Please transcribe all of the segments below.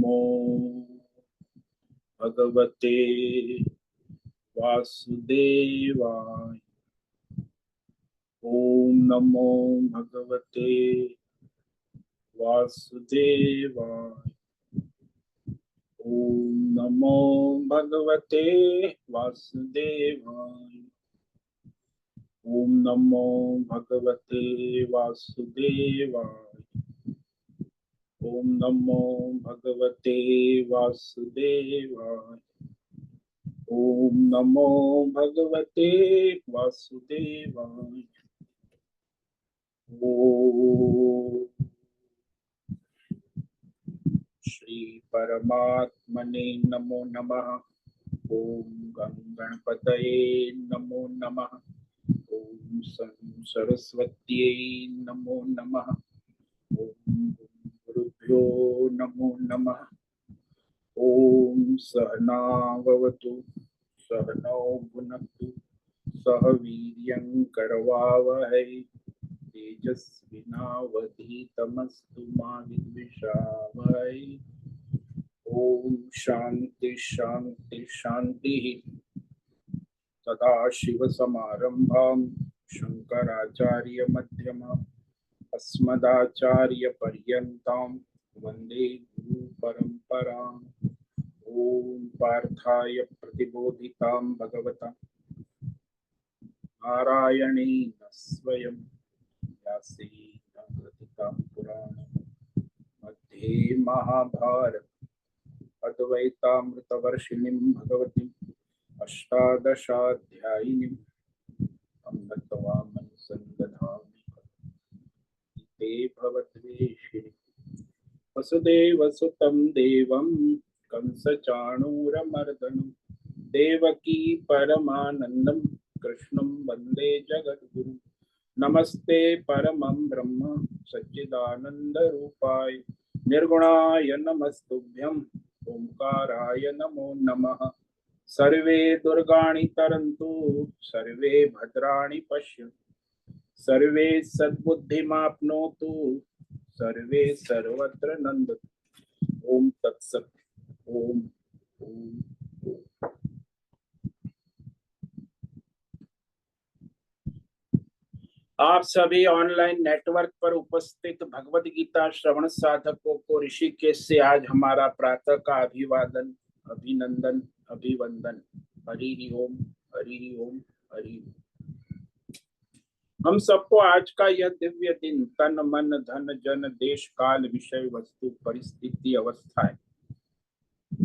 नमो भगवते वासुदेवाय। ओम नमो भगवते वासुदेवाय। ओम नमो भगवते वासुदेवाय। ओम नमो भगवते वासुदेवाय। ओम नमो भगवते वासुदेवाय। ओम नमो भगवते वासुदेवाय। ओम श्री परमात्मने नमो नमः। ओम गणपतये नमो नमः। ओम सरस्वत्यै नमो नमः। ओम गुरुभ्यो नमो नमः। ओम सहनाववतु सहनौ भुनक्तु सह वीर्यं करवावहै तेजस्विनावधीतमस्तु मा विद्विषावहै। ओम शांति शांति शांति। सदाशिवसमारम्भां शंकराचार्य मध्यमाम् अस्मदाचार्यपर्यन्तां वन्दे गुरुपरम्पराम्। ओम पार्थाय प्रतिबोधितां भगवता नारायणेन स्वयं व्यासेन ग्रथितां पुराणं मध्ये महाभारत अद्वैतामृतवर्षिणीं भगवतीम् अष्टादशाध्यायिनीम् अमृतवामनुसन्दधामि ते भवद्वेषिणि। वसुदेवसुतं देवं कंसचाणूरमर्दनं देवकी परमानन्दं कृष्णं वन्दे जगद्गुरुं। नमस्ते परमं ब्रह्म सच्चिदानन्दरूपाय निर्गुणाय नमस्तुभ्यं ओंकाराय नमो नमः। सर्वे दुर्गाणि तरन्तु सर्वे भद्राणि पश्यन्तु सर्वे सद्बुद्धिमाप्नोतु सर्वे सर्वत्र नन्दतु। ओम तत्सत्। ओम ओम। आप सभी ऑनलाइन नेटवर्क पर उपस्थित भगवद गीता श्रवण साधकों को ऋषिकेश से आज हमारा प्रातः का अभिवादन अभिनंदन अभिवंदन। हरि ओम हरि ओम हरि। हम सबको आज का यह दिव्य दिन तन मन धन जन देश काल विषय वस्तु परिस्थिति अवस्थाएं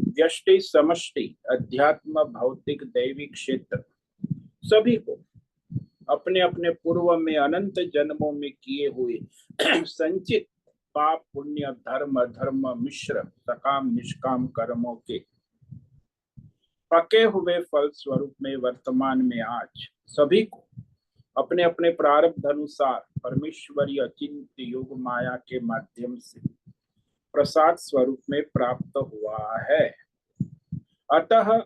व्यष्टि समष्टि अध्यात्म भौतिक दैविक क्षेत्र सभी को अपने अपने पूर्व में अनंत जन्मों में किए हुए संचित पाप पुण्य धर्म अधर्म मिश्र सकाम निष्काम कर्मों के पके हुए फल स्वरूप में वर्तमान में आज सभी को अपने अपने प्रारब्ध अनुसार परमेश्वरी अचिंत्य योग माया के माध्यम से प्रसाद स्वरूप में प्राप्त हुआ है। अतः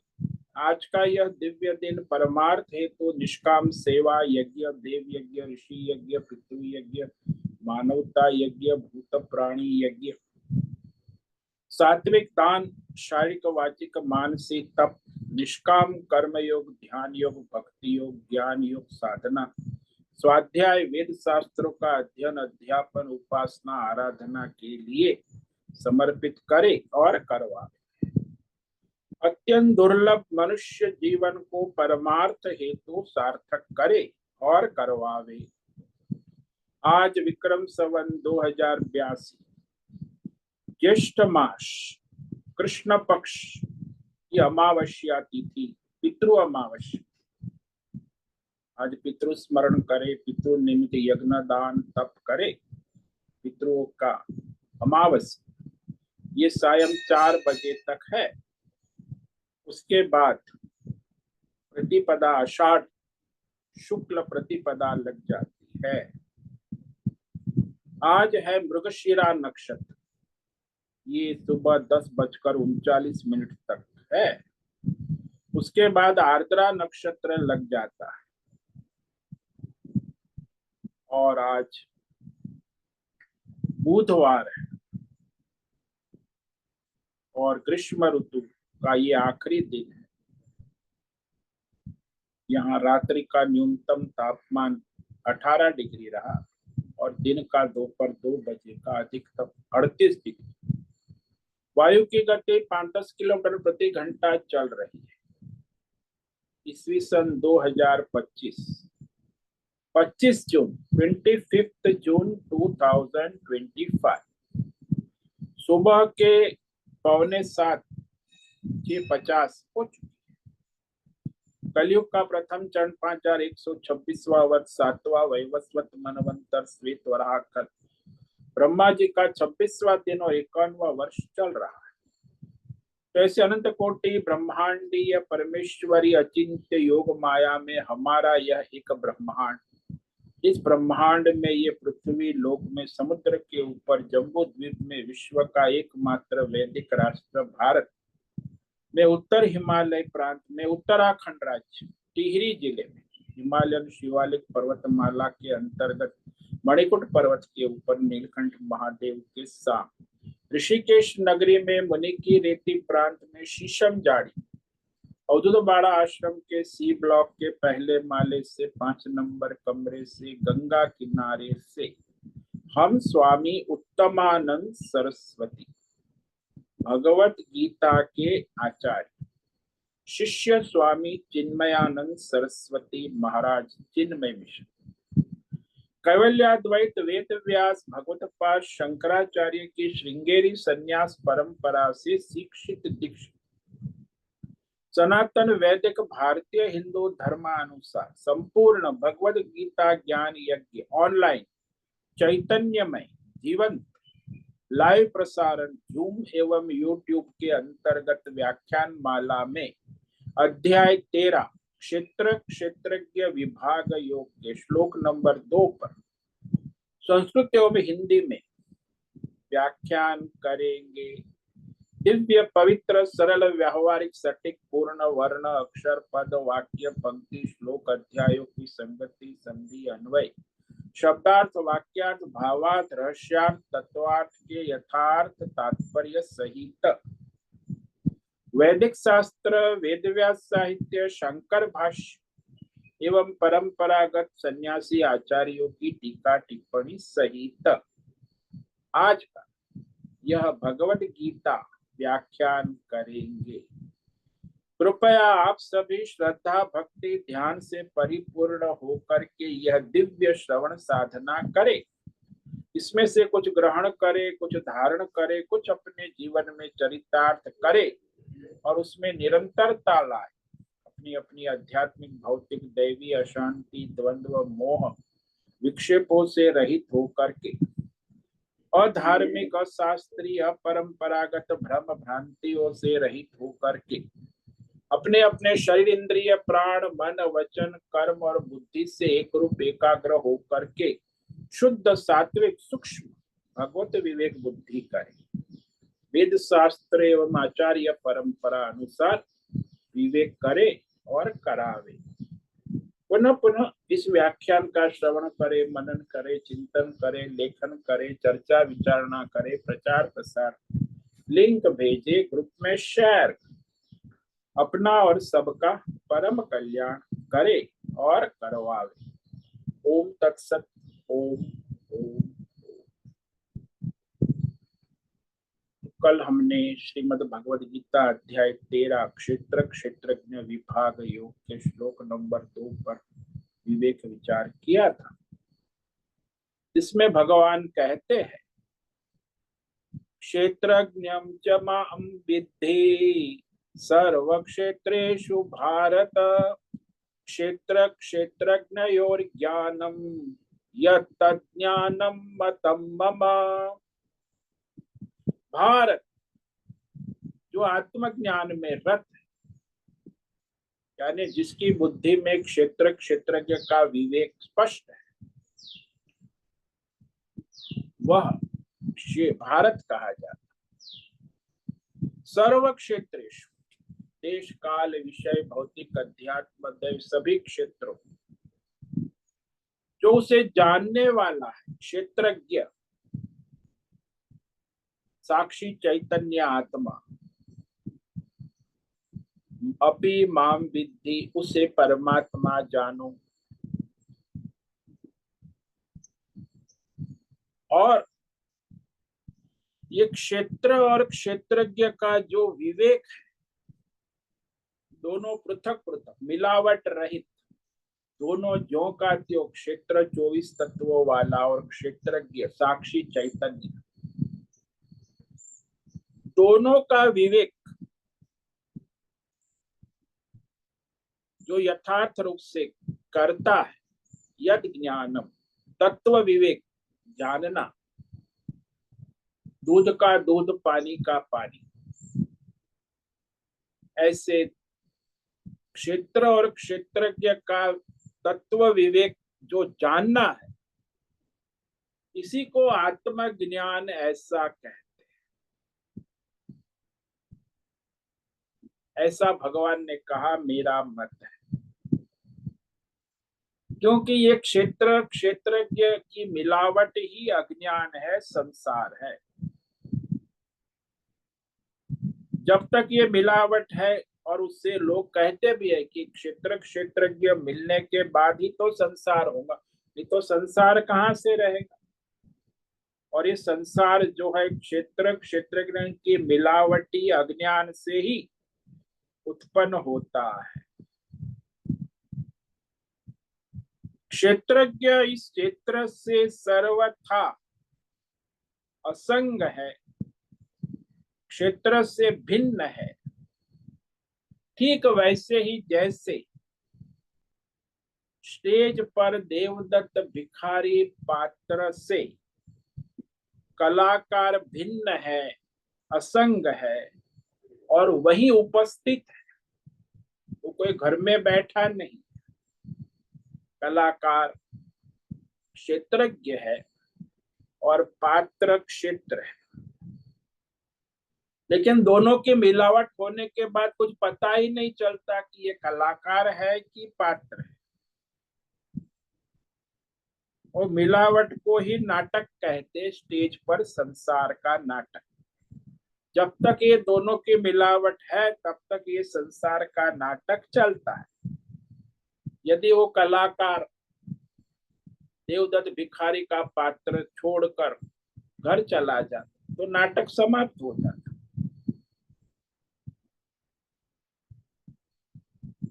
आज का यह दिव्य दिन परमार्थ हेतु तो निष्काम सेवा यज्ञ देव यज्ञ ऋषि यज्ञ पितृ यज्ञ मानवता यज्ञ भूत प्राणी यज्ञ सात्विक दान शारीरिक वाचिक मानसिक तप निष्काम कर्म योग ध्यान योग भक्ति योग ज्ञान योग साधना स्वाध्याय वेद शास्त्रों का अध्ययन अध्यापन उपासना आराधना के लिए समर्पित करे और करवावे। अत्यंत दुर्लभ मनुष्य जीवन को परमार्थ हेतु सार्थक करे और करवावे। आज विक्रम संवत 2082 ज्येष्ठ मास कृष्ण पक्ष की अमावस्या तिथि पितृ अमावस्या। आज पितृ स्मरण करे पितृ निमित्त यज्ञ दान तप करे पितरों का अमावस्या ये सायं 4 बजे तक है। उसके बाद प्रतिपदा आषाढ़ शुक्ल प्रतिपदा लग जाती है। आज है मृगशिरा नक्षत्र ये सुबह 10:39 तक है। उसके बाद आर्द्रा नक्षत्र लग जाता है और आज बुधवार है और ग्रीष्म ऋतु का ये आखिरी दिन है। यहाँ रात्रि का न्यूनतम तापमान 18 डिग्री रहा और दिन का दोपहर 2 बजे का अधिकतम 38 डिग्री। वायु की गति 5 किलोमीटर प्रति घंटा चल रही है। ईस्वी सन 2025 25 जून 25 जून 2025 सुबह के 6:45 6:50 हो चुकी। कलयुग का प्रथम चरण 5126वां वर्ष 7वां वैवस्वत मनवंतर श्वेत वराह कल ब्रह्मा जी का 26वां दिन और 51वां वर्ष चल रहा है। तो ऐसे अनंत कोटि ब्रह्मांडीय परमेश्वरी अचिंत्य योग माया में हमारा यह एक ब्रह्मांड, इस ब्रह्मांड में ये पृथ्वी लोक में समुद्र के ऊपर जम्बू द्वीप में विश्व का एकमात्र वैदिक राष्ट्र भारत में उत्तर हिमालय प्रांत में उत्तराखंड राज्य टिहरी जिले में हिमालयन शिवालिक पर्वतमाला के अंतर्गत मणिकुट पर्वत के ऊपर नीलकंठ महादेव के सामने ऋषिकेश नगरी में मुनि की रेती प्रांत में शीशम जाड़ी अवधूतवाड़ा आश्रम के सी ब्लॉक के पहले माले से 5 नंबर कमरे से गंगा किनारे से हम स्वामी उत्तमानंद सरस्वती भगवत गीता के आचार्य शिष्य स्वामी चिन्मयानंद सरस्वती महाराज चिन्मय मिशन कैवल्याद्वैत वेद व्यास भगवत पाद शंकराचार्य की श्रृंगेरी संन्यास परंपरा से शिक्षित दीक्षित सनातन वैदिक भारतीय हिंदू धर्मानुसार संपूर्ण भगवद गीता ज्ञान यज्ञ ऑनलाइन चैतन्यमय जीवंत लाइव प्रसारण जूम एवं यूट्यूब के अंतर्गत व्याख्यान माला में अध्याय 13 क्षेत्र क्षेत्रज्ञ विभाग योग के श्लोक नंबर 2 पर संस्कृत एवं हिंदी में व्याख्यान करेंगे। दिव्य पवित्र सरल व्यावहारिक सटीक पूर्ण वर्ण अक्षर पद वाक्य पंक्ति श्लोक अध्यायों की संगति संधि अन्वय शब्दार्थ वाक्यार्थ भावार्थ रहस्यार्थ तत्वार्थ के यथार्थ तात्पर्य सहित वैदिक शास्त्र वेदव्यास साहित्य शंकर भाष्य एवं परंपरागत सन्यासी आचार्यों की टीका टिप्पणी सहित आज का यह भगवद गीता व्याख्यान करेंगे। कृपया आप सभी श्रद्धा भक्ति ध्यान से परिपूर्ण होकर के यह दिव्य श्रवण साधना करें। इसमें से कुछ ग्रहण करे, कुछ धारण करे, कुछ अपने जीवन में चरितार्थ करे और उसमें निरंतरता लाए। अपनी अपनी आध्यात्मिक भौतिक दैवी अशांति द्वंद्व मोह विक्षेपों से रहित होकर के अधार्मिक अशास्त्रीय परंपरागत भ्रम भ्रांतियों से रहित होकर के अपने अपने शरीर इंद्रिय प्राण मन वचन कर्म और बुद्धि से एक रूप एकाग्र होकर के शुद्ध सात्विक सूक्ष्म भगवत विवेक बुद्धि करें। वेद शास्त्र एवं आचार्य परंपरा अनुसार विवेक करे और करावे। पुनः पुनः इस व्याख्यान का श्रवण करे, मनन करे, चिंतन करे, लेखन करे, चर्चा विचारणा करे, प्रचार प्रसार लिंक भेजे, ग्रुप में शेयर, अपना और सबका परम कल्याण करे और करवावे। ओम तत्सत। ओम ओम। कल हमने श्रीमद् भगवद गीता अध्याय 13 क्षेत्र क्षेत्रज्ञ विभाग योग के श्लोक नंबर 2 पर विवेक विचार किया था। इसमें भगवान कहते हैं क्षेत्रज्ञं च मां विद्धि सर्व क्षेत्रेषु भारत क्षेत्र क्षेत्रज्ञयोर्ज्ञानं यत्तज्ज्ञानं मतं मम। भारत जो आत्मज्ञान में रत है, यानी जिसकी बुद्धि में क्षेत्र क्षेत्रज्ञ का विवेक स्पष्ट है, वह भारत कहा जाता है। सर्व क्षेत्रेषु देश काल विषय भौतिक अध्यात्म दैव सभी क्षेत्रों जो उसे जानने वाला है क्षेत्रज्ञ साक्षी चैतन्य आत्मा अपि माम विद्धि, उसे परमात्मा जानो। और ये क्षेत्र और क्षेत्रज्ञ का जो विवेक है, दोनों पृथक पृथक मिलावट रहित, दोनों ज्यों का त्यों, क्षेत्र 24 तत्वों वाला और क्षेत्रज्ञ साक्षी चैतन्य, दोनों का विवेक जो यथार्थ रूप से करता है, यद ज्ञानम, तत्व विवेक जानना, दूध का दूध पानी का पानी, ऐसे क्षेत्र और क्षेत्रज्ञ का तत्व विवेक जो जानना है, इसी को आत्मज्ञान ऐसा कहते हैं। ऐसा भगवान ने कहा, मेरा मत है। क्योंकि ये क्षेत्र क्षेत्रज्ञ की मिलावट ही अज्ञान है, संसार है। जब तक ये मिलावट है, और उससे लोग कहते भी है कि क्षेत्र क्षेत्रज्ञ मिलने के बाद ही तो संसार होगा, नहीं तो संसार कहाँ से रहेगा। और ये संसार जो है क्षेत्र क्षेत्रज्ञ की मिलावटी अज्ञान से ही उत्पन्न होता है। क्षेत्रज्ञ इस क्षेत्र से सर्वथा असंग है, क्षेत्र से भिन्न है। ठीक वैसे ही जैसे स्टेज पर देवदत्त भिखारी पात्र से कलाकार भिन्न है, असंग है, और वही उपस्थित है, वो कोई घर में बैठा नहीं। कलाकार क्षेत्रज्ञ है और पात्र क्षेत्र है, लेकिन दोनों की मिलावट होने के बाद कुछ पता ही नहीं चलता कि ये कलाकार है कि पात्र है। और मिलावट को ही नाटक कहते, स्टेज पर संसार का नाटक। जब तक ये दोनों की मिलावट है, तब तक ये संसार का नाटक चलता है। यदि वो कलाकार देवदत्त भिखारी का पात्र छोड़कर घर चला जाता तो नाटक समाप्त हो जाता।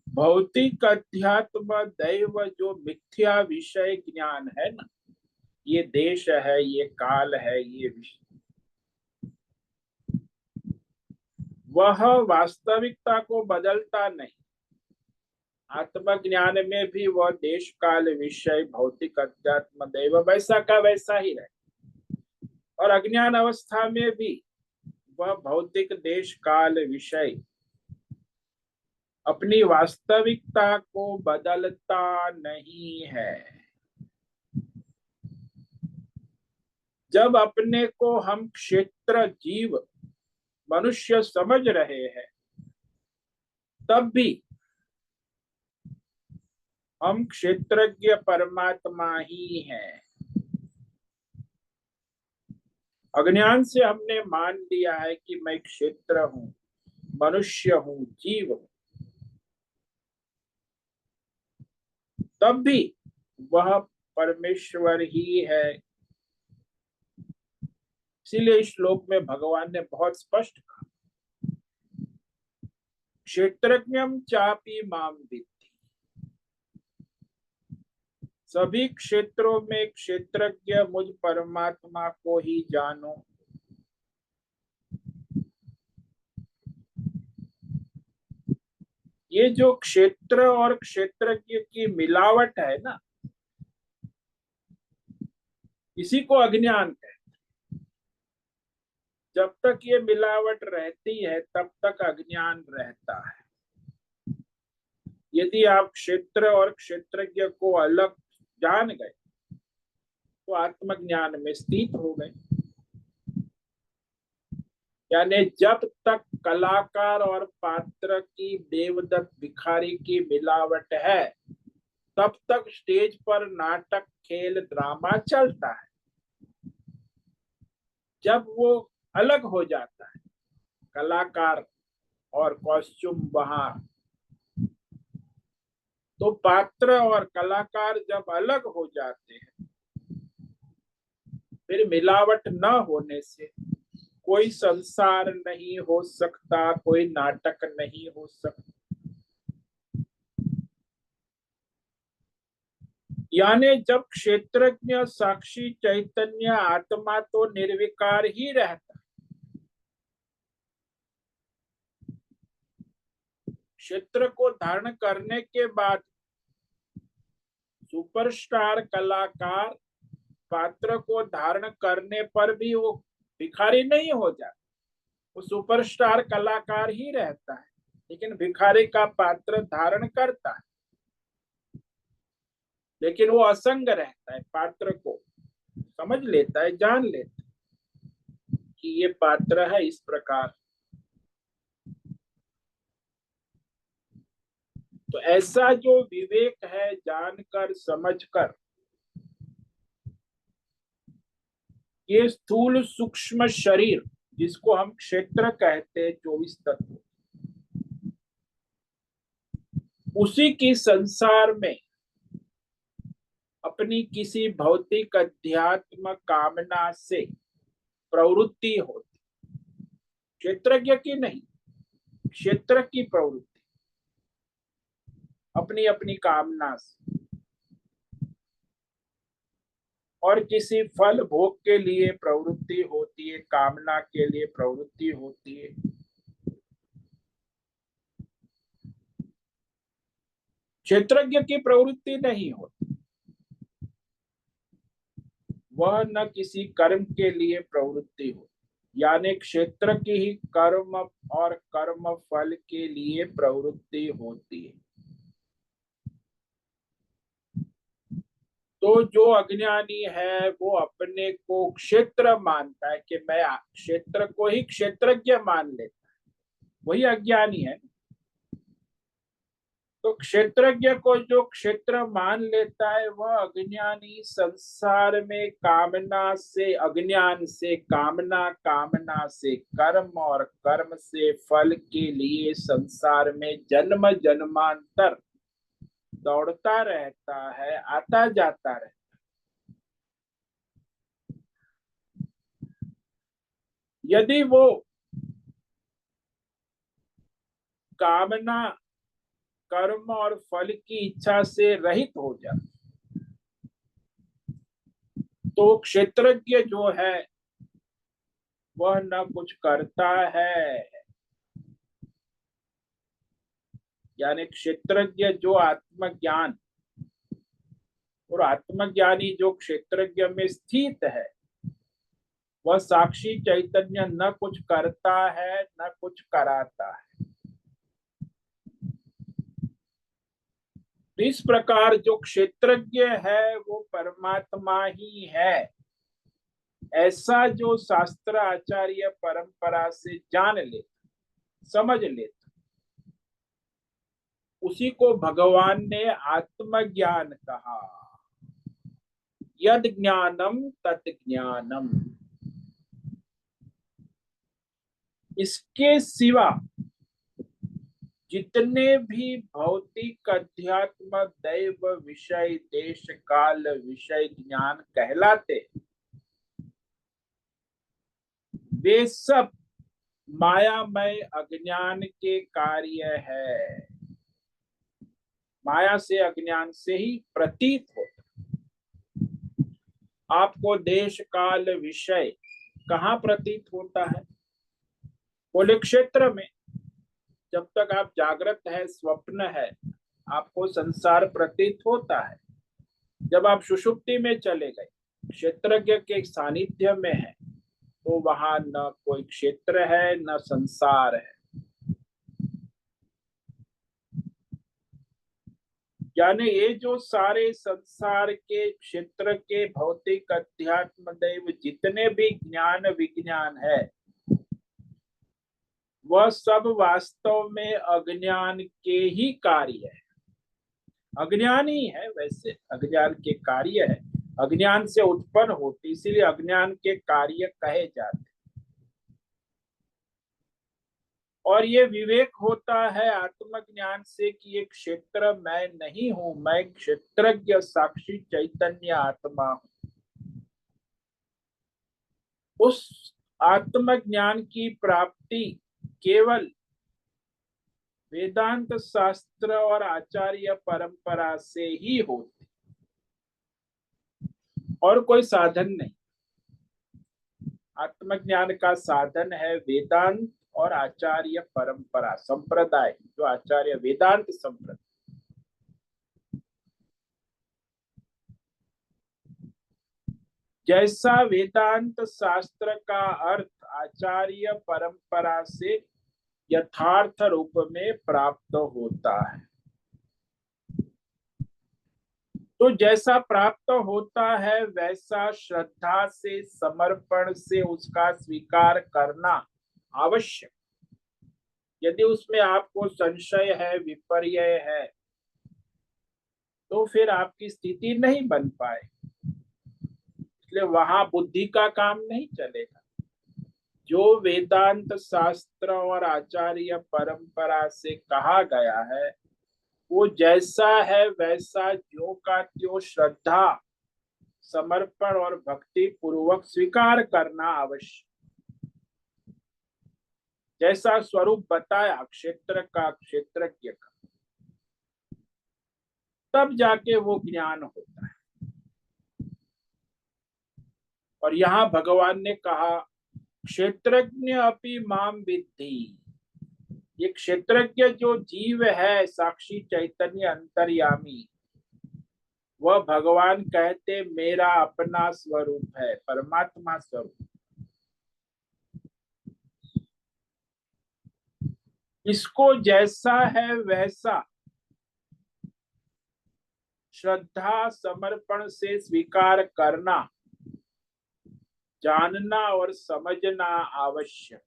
भौतिक अध्यात्म दैव जो मिथ्या विषय ज्ञान है ना, ये देश है, ये काल है, ये विषय, वह वास्तविकता को बदलता नहीं। आत्मज्ञान में भी वह देश काल विषय भौतिक अध्यात्म दैव वैसा का वैसा ही रहे, और अज्ञान अवस्था में भी वह भौतिक देश काल विषय अपनी वास्तविकता को बदलता नहीं है। जब अपने को हम क्षेत्र जीव मनुष्य समझ रहे हैं, तब भी हम क्षेत्रज्ञ परमात्मा ही हैं। अज्ञान से हमने मान लिया है कि मैं क्षेत्र हूं, मनुष्य हूं, जीव हूं, तब भी वह परमेश्वर ही है। इसीलिए इस श्लोक में भगवान ने बहुत स्पष्ट कहा, क्षेत्रज्ञम चापि माम विद्धि। सभी क्षेत्रों में क्षेत्रज्ञ मुझ परमात्मा को ही जानो। ये जो क्षेत्र और क्षेत्रज्ञ की मिलावट है ना, इसी को अज्ञान कहते हैं। जब तक ये मिलावट रहती है, तब तक अज्ञान रहता है। यदि आप क्षेत्र और क्षेत्रज्ञ को अलग जान गए, तो आत्मज्ञान में स्थित हो गए। यानी जब तक कलाकार और पात्र की देवदत्त भिखारी की मिलावट है, तब तक स्टेज पर नाटक खेल ड्रामा चलता है। जब वो अलग हो जाता है, कलाकार और कॉस्ट्यूम वहां, तो पात्र और कलाकार जब अलग हो जाते हैं, फिर मिलावट न होने से कोई संसार नहीं हो सकता, कोई नाटक नहीं हो सकता। यानी जब क्षेत्रज्ञ साक्षी चैतन्य आत्मा तो निर्विकार ही रहता, क्षेत्र को धारण करने के बाद सुपरस्टार कलाकार पात्र को धारण करने पर भी वो भिखारी नहीं हो जाता, वो सुपरस्टार कलाकार ही रहता है, लेकिन भिखारी का पात्र धारण करता है, लेकिन वो असंग रहता है, पात्र को समझ लेता है, जान लेता है कि ये पात्र है इस प्रकार। तो ऐसा जो विवेक है, जानकर समझकर, ये स्थूल सूक्ष्म शरीर जिसको हम क्षेत्र कहते हैं, 24 तत्व, उसी की संसार में अपनी किसी भौतिक अध्यात्म कामना से प्रवृत्ति होती, क्षेत्रज्ञ की नहीं, क्षेत्र की प्रवृत्ति अपनी अपनी कामना से, और किसी फल भोग के लिए प्रवृत्ति होती है, कामना के लिए प्रवृत्ति होती है। क्षेत्रज्ञ की प्रवृत्ति नहीं होती, वह न किसी कर्म के लिए प्रवृत्ति हो, यानी क्षेत्र की ही कर्म और कर्म फल के लिए प्रवृत्ति होती है। तो जो अज्ञानी है वो अपने को क्षेत्र मानता है कि मैं क्षेत्र को ही क्षेत्रज्ञ मान लेता है, वही अज्ञानी है। तो क्षेत्रज्ञ को जो क्षेत्र मान लेता है वह अज्ञानी संसार में कामना से, अज्ञान से कामना, कामना से कर्म और कर्म से फल के लिए संसार में जन्म जन्मांतर दौड़ता रहता है, आता जाता रहता है। यदि वो कामना, कर्म और फल की इच्छा से रहित हो जाए, तो क्षेत्रज्ञ जो है वह न कुछ करता है, यानी क्षेत्रज्ञ जो आत्मज्ञान और आत्मज्ञानी जो क्षेत्रज्ञ में स्थित है, वह साक्षी चैतन्य न कुछ करता है न कुछ कराता है। इस प्रकार जो क्षेत्रज्ञ है वो परमात्मा ही है, ऐसा जो शास्त्र आचार्य परंपरा से जान लेता, समझ लेता, उसी को भगवान ने आत्मज्ञान कहा। यद ज्ञानम तत् ज्ञानम। इसके सिवा जितने भी भौतिक अध्यात्म दैव विषय देश काल विषय ज्ञान कहलाते, वे सब मायामय अज्ञान के कार्य है, माया से अज्ञान से ही प्रतीत होता। आपको देश काल विषय कहाँ प्रतीत होता है? बोले क्षेत्र में। जब तक आप जागृत है, स्वप्न है, आपको संसार प्रतीत होता है। जब आप सुषुप्ति में चले गए, क्षेत्रज्ञ के सानिध्य में है, तो वहां न कोई क्षेत्र है न संसार है। यानी ये जो सारे संसार के, क्षेत्र के, भौतिक अध्यात्म दैव जितने भी ज्ञान विज्ञान है, वह सब वास्तव में अज्ञान के ही कार्य है। अज्ञान ही है, वैसे अज्ञान के कार्य है, अज्ञान से उत्पन्न होती, इसीलिए अज्ञान के कार्य कहे जाते। और ये विवेक होता है आत्मज्ञान से कि ये क्षेत्र मैं नहीं हूं, मैं क्षेत्रज्ञ साक्षी चैतन्य आत्मा हूं। उस आत्मज्ञान की प्राप्ति केवल वेदांत शास्त्र और आचार्य परंपरा से ही होती, और कोई साधन नहीं। आत्मज्ञान का साधन है वेदांत और आचार्य परंपरा, संप्रदाय, जो आचार्य वेदांत संप्रदाय। जैसा वेदांत शास्त्र का अर्थ आचार्य परंपरा से यथार्थ रूप में प्राप्त होता है, तो जैसा प्राप्त होता है वैसा श्रद्धा से, समर्पण से उसका स्वीकार करना आवश्यक। यदि उसमें आपको संशय है, विपर्य है, तो फिर आपकी स्थिति नहीं बन पाए। इसलिए वहां बुद्धि का काम नहीं चलेगा। जो वेदांत शास्त्र और आचार्य परंपरा से कहा गया है वो जैसा है वैसा ज्यों का त्यों श्रद्धा, समर्पण और भक्ति पूर्वक स्वीकार करना आवश्यक। जैसा स्वरूप बताया क्षेत्र का, क्षेत्रज्ञ का, तब जाके वो ज्ञान होता है। और यहाँ भगवान ने कहा क्षेत्रज्ञ अपि माम विद्धि। ये क्षेत्रज्ञ जो जीव है, साक्षी चैतन्य अंतर्यामी, वह भगवान कहते मेरा अपना स्वरूप है, परमात्मा स्वरूप। इसको जैसा है वैसा श्रद्धा समर्पण से स्वीकार करना, जानना और समझना आवश्यक।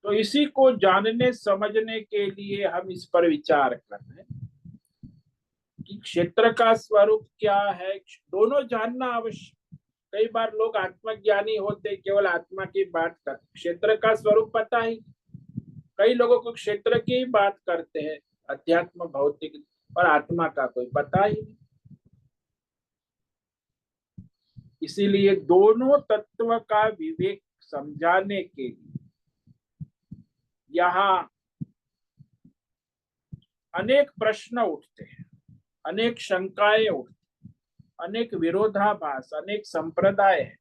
तो इसी को जानने समझने के लिए हम इस पर विचार कर रहे हैं कि क्षेत्र का स्वरूप क्या है। दोनों जानना आवश्यक। कई बार लोग आत्मज्ञानी होते केवल आत्मा की बात करते, क्षेत्र का स्वरूप पता ही। कई लोगों को क्षेत्र की ही बात करते हैं, अध्यात्म भौतिक, और आत्मा का कोई पता ही नहीं। इसीलिए दोनों तत्व का विवेक समझाने के लिए यहाँ अनेक प्रश्न उठते हैं, अनेक शंकाएं उठती, अनेक विरोधाभास, अनेक संप्रदाय है।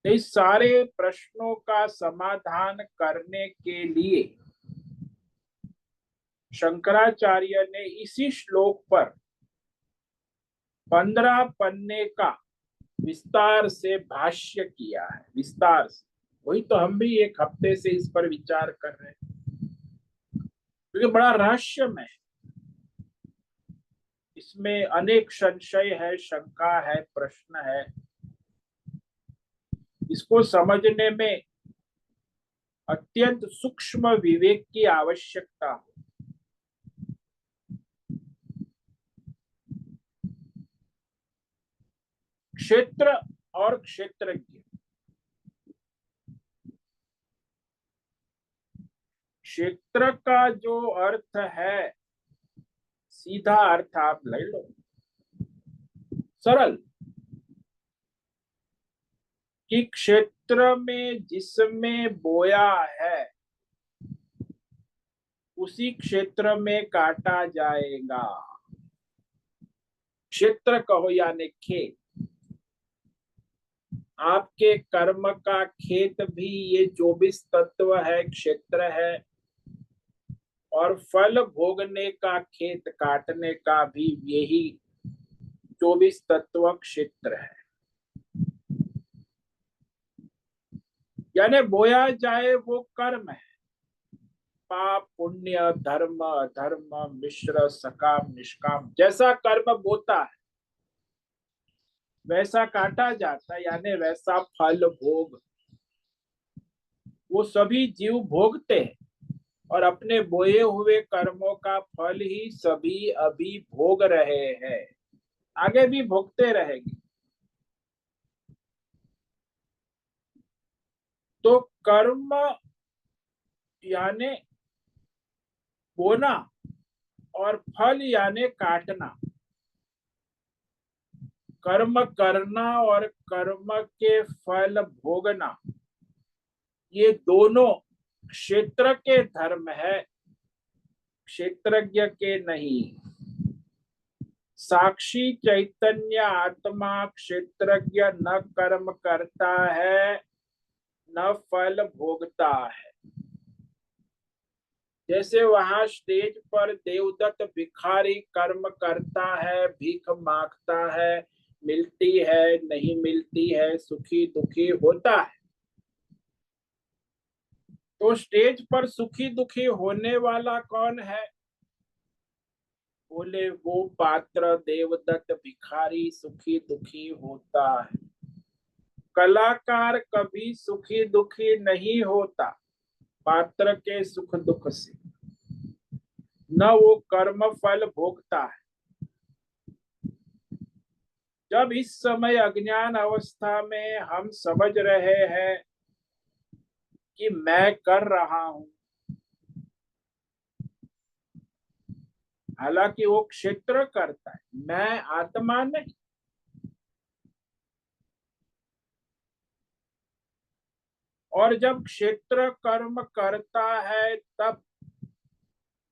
इस सारे प्रश्नों का समाधान करने के लिए शंकराचार्य ने इसी श्लोक पर 15 पन्ने का विस्तार से भाष्य किया है, विस्तार से। वही तो हम भी एक हफ्ते से इस पर विचार कर रहे हैं, क्योंकि बड़ा रहस्यमय है। इसमें अनेक संशय है, शंका है, प्रश्न है। इसको समझने में अत्यंत सूक्ष्म विवेक की आवश्यकता है। क्षेत्र और क्षेत्रज्ञ, क्षेत्र का जो अर्थ है, सीधा अर्थ आप ले लो, सरल, कि क्षेत्र में जिसमें बोया है उसी क्षेत्र में काटा जाएगा। क्षेत्र कहो यानी खेत। आपके कर्म का खेत भी ये 24 तत्व है, क्षेत्र है। और फल भोगने का खेत, काटने का भी यही 24 तत्व क्षेत्र है। यानी बोया जाए वो कर्म है, पाप पुण्य, धर्म अधर्म, मिश्र सकाम निष्काम, जैसा कर्म बोता है वैसा काटा जाता है, यानी वैसा फल भोग वो सभी जीव भोगते हैं। और अपने बोए हुए कर्मों का फल ही सभी अभी भोग रहे हैं, आगे भी भोगते रहेंगे। तो कर्म यानी बोना और फल यानी काटना। कर्म करना और कर्म के फल भोगना, ये दोनों क्षेत्र के धर्म है, क्षेत्रज्ञ के नहीं। साक्षी चैतन्य आत्मा क्षेत्रज्ञ न कर्म करता है न फल भोगता है। जैसे वहां स्टेज पर देवदत्त भिखारी कर्म करता है, भीख मांगता है, मिलती है नहीं मिलती है, सुखी दुखी होता है। तो स्टेज पर सुखी दुखी होने वाला कौन है? बोले वो पात्र देवदत्त भिखारी सुखी दुखी होता है। कलाकार कभी सुखी दुखी नहीं होता पात्र के सुख दुख से, न वो कर्म फल भोगता है। जब इस समय अज्ञान अवस्था में हम समझ रहे हैं कि मैं कर रहा हूं, हालांकि वो क्षेत्र करता है, मैं आत्मा नहीं। और जब क्षेत्र कर्म करता है तब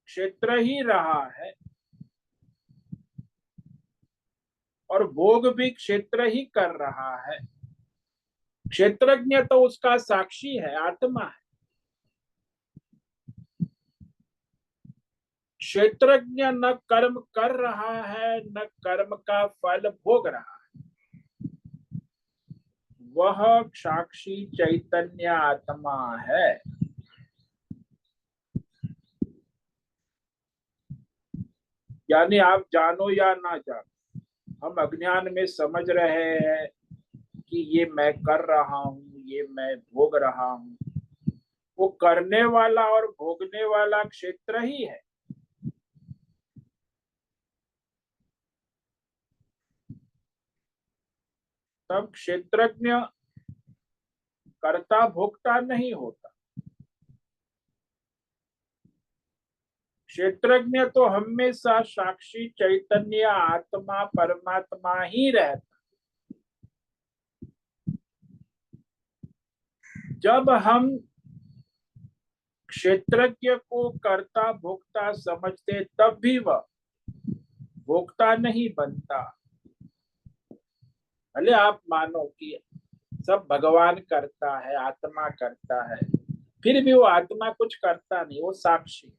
क्षेत्र ही रहा है और भोग भी क्षेत्र ही कर रहा है। क्षेत्रज्ञ तो उसका साक्षी है, आत्मा है। क्षेत्रज्ञ न कर्म कर रहा है न कर्म का फल भोग रहा है, वह साक्षी चैतन्य आत्मा है। यानी आप जानो या ना जानो, हम अज्ञान में समझ रहे हैं कि ये मैं कर रहा हूं, ये मैं भोग रहा हूं। वो करने वाला और भोगने वाला क्षेत्र ही है। तब क्षेत्रज्ञ कर्ता भोक्ता नहीं होता। क्षेत्रज्ञ तो हमेशा साक्षी चैतन्य आत्मा परमात्मा ही रहता। जब हम क्षेत्रज्ञ को कर्ता भोक्ता समझते तब भी वह भोक्ता नहीं बनता। भले आप मानो कि सब भगवान करता है, आत्मा करता है, फिर भी वो आत्मा कुछ करता नहीं, वो साक्षी।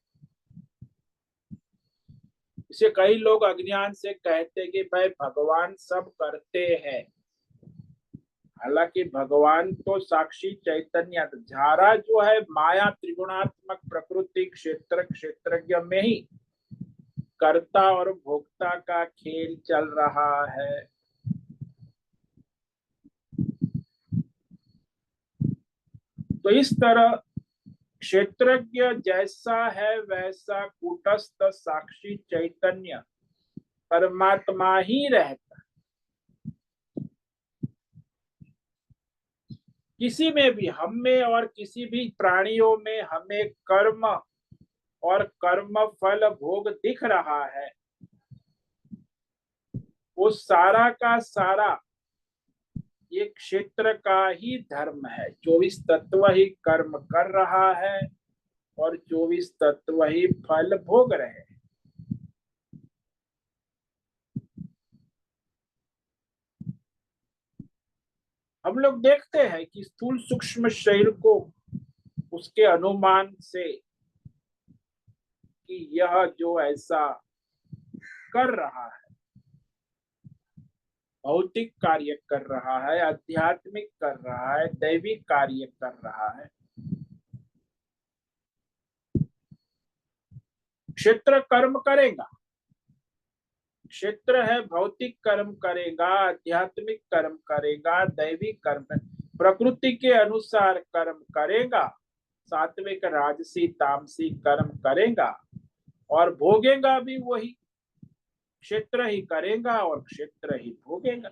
इसे कई लोग अज्ञान से कहते कि भाई भगवान सब करते हैं, हालांकि भगवान तो साक्षी चैतन्य। झारा जो है माया त्रिगुणात्मक प्रकृति क्षेत्र क्षेत्रज्ञ में ही कर्ता और भोक्ता का खेल चल रहा है। तो इस तरह क्षेत्रज्ञ जैसा है वैसा कूटस्थ साक्षी चैतन्य परमात्मा ही रहता। किसी में भी, हम में और किसी भी प्राणियों में हमें कर्म और कर्म फल भोग दिख रहा है, वो सारा का सारा ये क्षेत्र का ही धर्म है। 24 तत्व ही कर्म कर रहा है और 24 तत्व ही फल भोग रहे हैं। हम लोग देखते हैं कि स्थूल सूक्ष्म शरीर को उसके अनुमान से कि यह जो ऐसा कर रहा है, भौतिक कार्य कर रहा है, आध्यात्मिक कर रहा है, दैविक कार्य कर रहा है। क्षेत्र कर्म करेगा, क्षेत्र है भौतिक कर्म करेगा, आध्यात्मिक कर्म करेगा, दैविक कर्म, प्रकृति के अनुसार कर्म करेगा, सात्विक राजसी तामसी कर्म करेगा और भोगेगा भी वही। क्षेत्र ही करेगा और क्षेत्र ही भोगेगा।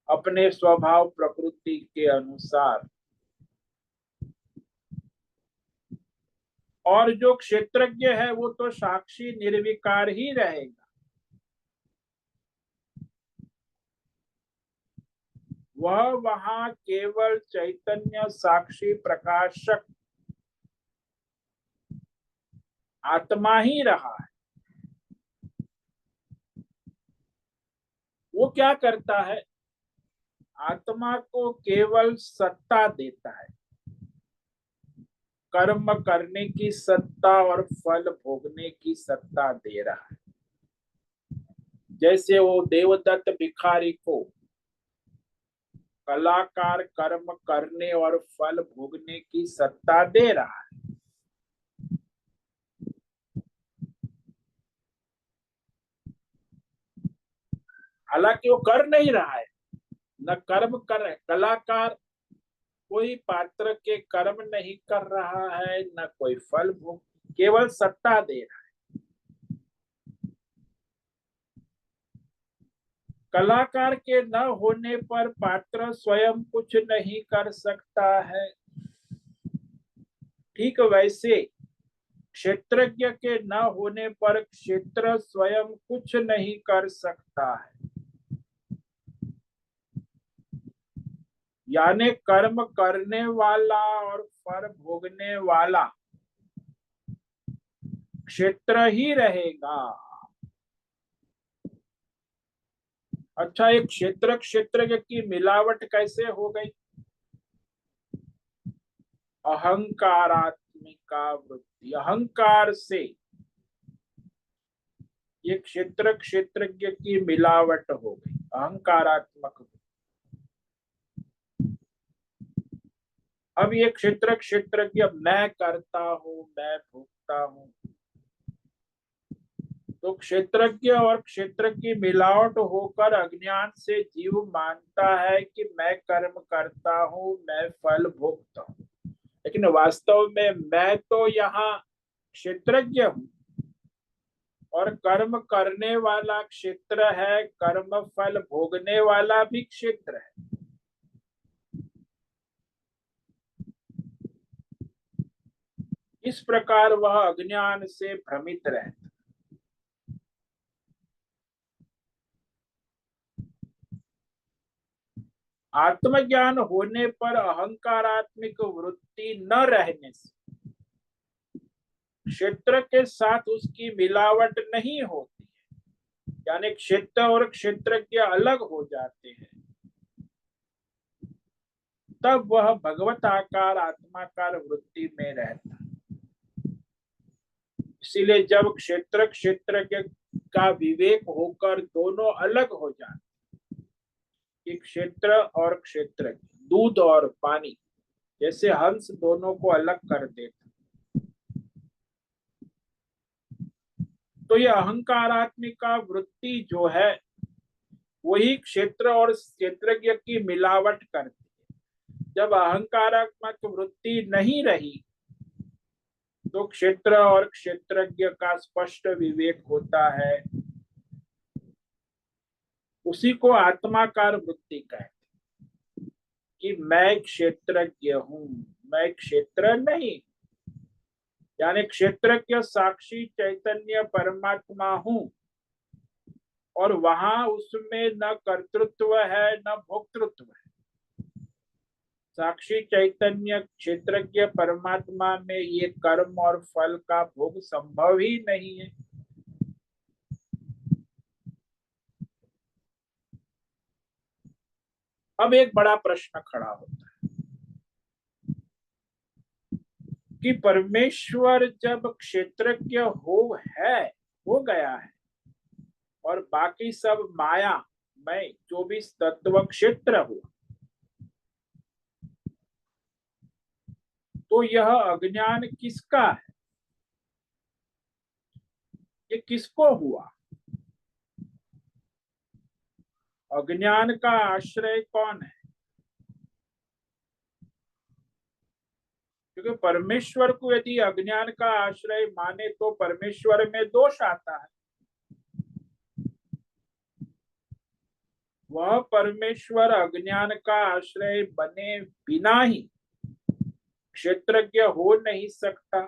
अपने स्वभाव प्रकृति के अनुसार और जो क्षेत्रज्ञ है वो तो साक्षी निर्विकार ही रहेगा। वह वहां केवल चैतन्य साक्षी प्रकाशक आत्मा ही रहा है। वो क्या करता है? आत्मा को केवल सत्ता देता है, कर्म करने की सत्ता और फल भोगने की सत्ता दे रहा है। जैसे वो देवदत्त भिखारी को कलाकार कर्म करने और फल भोगने की सत्ता दे रहा है। हालांकि वो कर नहीं रहा है, न कर्म कर रहे। कलाकार कोई पात्र के कर्म नहीं कर रहा है, न कोई फल भोग, केवल सत्ता दे रहा है। कलाकार के न होने पर पात्र स्वयं कुछ नहीं कर सकता है। ठीक वैसे क्षेत्रज्ञ के न होने पर क्षेत्र स्वयं कुछ नहीं कर सकता है। यानी कर्म करने वाला और फल भोगने वाला क्षेत्र ही रहेगा। अच्छा, एक क्षेत्र क्षेत्र की मिलावट कैसे हो गई? अहंकारात्मिका वृत्ति, अहंकार से ये क्षेत्र क्षेत्रज्ञ की मिलावट हो गई, अहंकारात्मक। अब ये क्षेत्र क्षेत्रज्ञ मैं करता हूं, मैं भोगता हूं, तो क्षेत्रज्ञ और क्षेत्र की मिलावट होकर अज्ञान से जीव मानता है कि मैं कर्म करता हूं, मैं फल भोगता हूं। लेकिन वास्तव में मैं तो यहाँ क्षेत्रज्ञ हूं और कर्म करने वाला क्षेत्र है, कर्म फल भोगने वाला भी क्षेत्र है। इस प्रकार वह अज्ञान से भ्रमित रहता। आत्मज्ञान होने पर अहंकारात्मक वृत्ति न रहने से क्षेत्र के साथ उसकी मिलावट नहीं होती है, यानी क्षेत्र और क्षेत्रज्ञ अलग हो जाते हैं। तब वह भगवत आकार आत्माकार वृत्ति में रहता है। इसीलिए जब क्षेत्र क्षेत्रज्ञ का विवेक होकर दोनों अलग हो जाते, कि क्षेत्र और क्षेत्र, दूध और पानी, जैसे हंस दोनों को अलग कर देता, तो यह अहंकारात्मिका वृत्ति जो है वही क्षेत्र और क्षेत्रज्ञ की मिलावट करती है। जब अहंकारात्मक वृत्ति नहीं रही तो क्षेत्र और क्षेत्रज्ञ का स्पष्ट विवेक होता है। उसी को आत्माकार वृत्ति कहते, कि मैं क्षेत्रज्ञ हूं, मैं क्षेत्र नहीं। यानी क्षेत्रज्ञ साक्षी चैतन्य परमात्मा हूं और वहां उसमें न कर्तृत्व है न भोक्तृत्व है। साक्षी चैतन्य क्षेत्रज्ञ परमात्मा में ये कर्म और फल का भोग संभव ही नहीं है। अब एक बड़ा प्रश्न खड़ा होता है कि परमेश्वर जब क्षेत्रज्ञ हो गया है और बाकी सब माया में 24 तत्व क्षेत्र हुआ, तो यह अज्ञान किसका है? ये किसको हुआ? अज्ञान का आश्रय कौन है? क्योंकि परमेश्वर को यदि अज्ञान का आश्रय माने तो परमेश्वर में दोष आता है। वह परमेश्वर अज्ञान का आश्रय बने बिना ही क्षेत्रज्ञ हो नहीं सकता।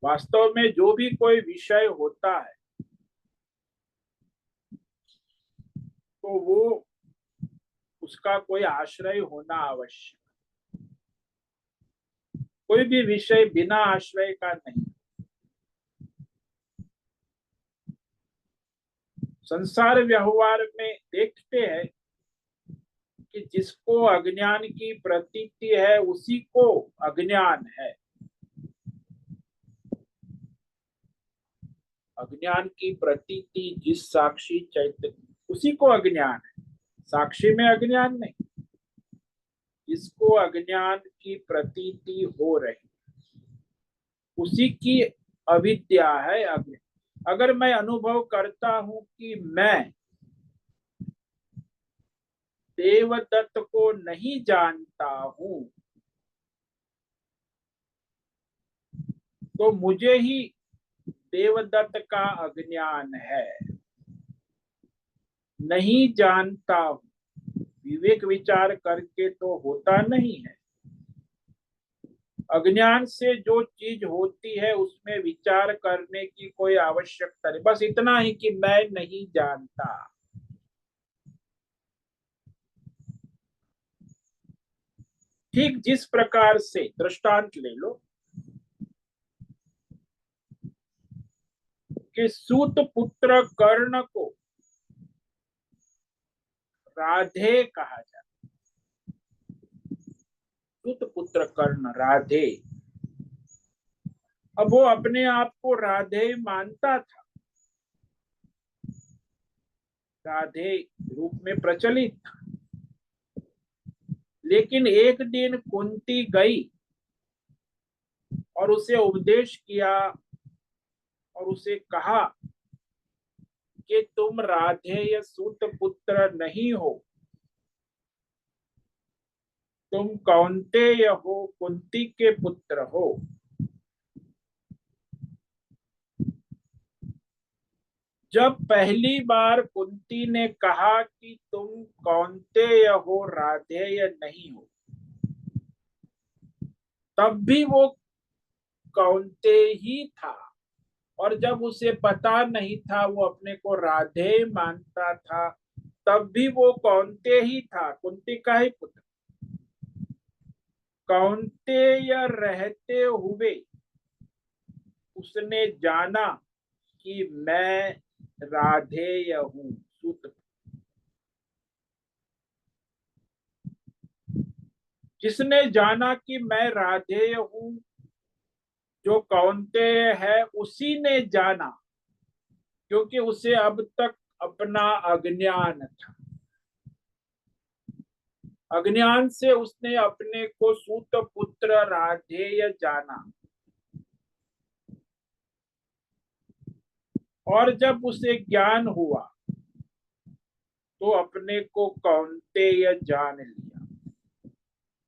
वास्तव में जो भी कोई विषय होता है तो वो उसका कोई आश्रय होना आवश्यक। कोई भी विषय बिना आश्रय का नहीं। संसार व्यवहार में देखते हैं कि जिसको अज्ञान की प्रतीति है उसी को अज्ञान है। अज्ञान की प्रतीति जिस साक्षी चैतन्य उसी को अज्ञान है, साक्षी में अज्ञान नहीं। जिसको अज्ञान की प्रतीति हो रही उसी की अविद्या है अज्ञान। अगर मैं अनुभव करता हूं कि मैं देवदत्त को नहीं जानता हूं तो मुझे ही देवदत्त का अज्ञान है। नहीं जानता हूं विवेक विचार करके तो होता नहीं है। अज्ञान से जो चीज होती है उसमें विचार करने की कोई आवश्यकता नहीं। बस इतना ही कि मैं नहीं जानता। ठीक जिस प्रकार से दृष्टांत ले लो कि सूत पुत्र कर्ण को राधे कहा जाता। सूत पुत्र कर्ण राधे। अब वो अपने आप को राधे मानता था, राधे रूप में प्रचलित था। लेकिन एक दिन कुंती गई और उसे उपदेश किया और उसे कहा कि तुम राधे या सूत पुत्र नहीं हो, तुम कौन्तेय हो, कुंती के पुत्र हो। जब पहली बार कुंती ने कहा कि तुम कौन्तेय हो, राधेय नहीं हो, तब भी वो कौन्तेय ही था। और जब उसे पता नहीं था, वो अपने को राधे मानता था, तब भी वो कौन्तेय ही था, कुंती का ही पुत्र। कौन्तेय रहते हुए उसने जाना कि मैं राधेय हूं, सूत। जिसने जाना कि मैं राधेय हूं, जो कौन्तेय है, उसी ने जाना, क्योंकि उसे अब तक अपना अज्ञान था। अज्ञान से उसने अपने को सूत पुत्र राधेय जाना। और जब उसे ज्ञान हुआ तो अपने को कौन्तेय जान लिया।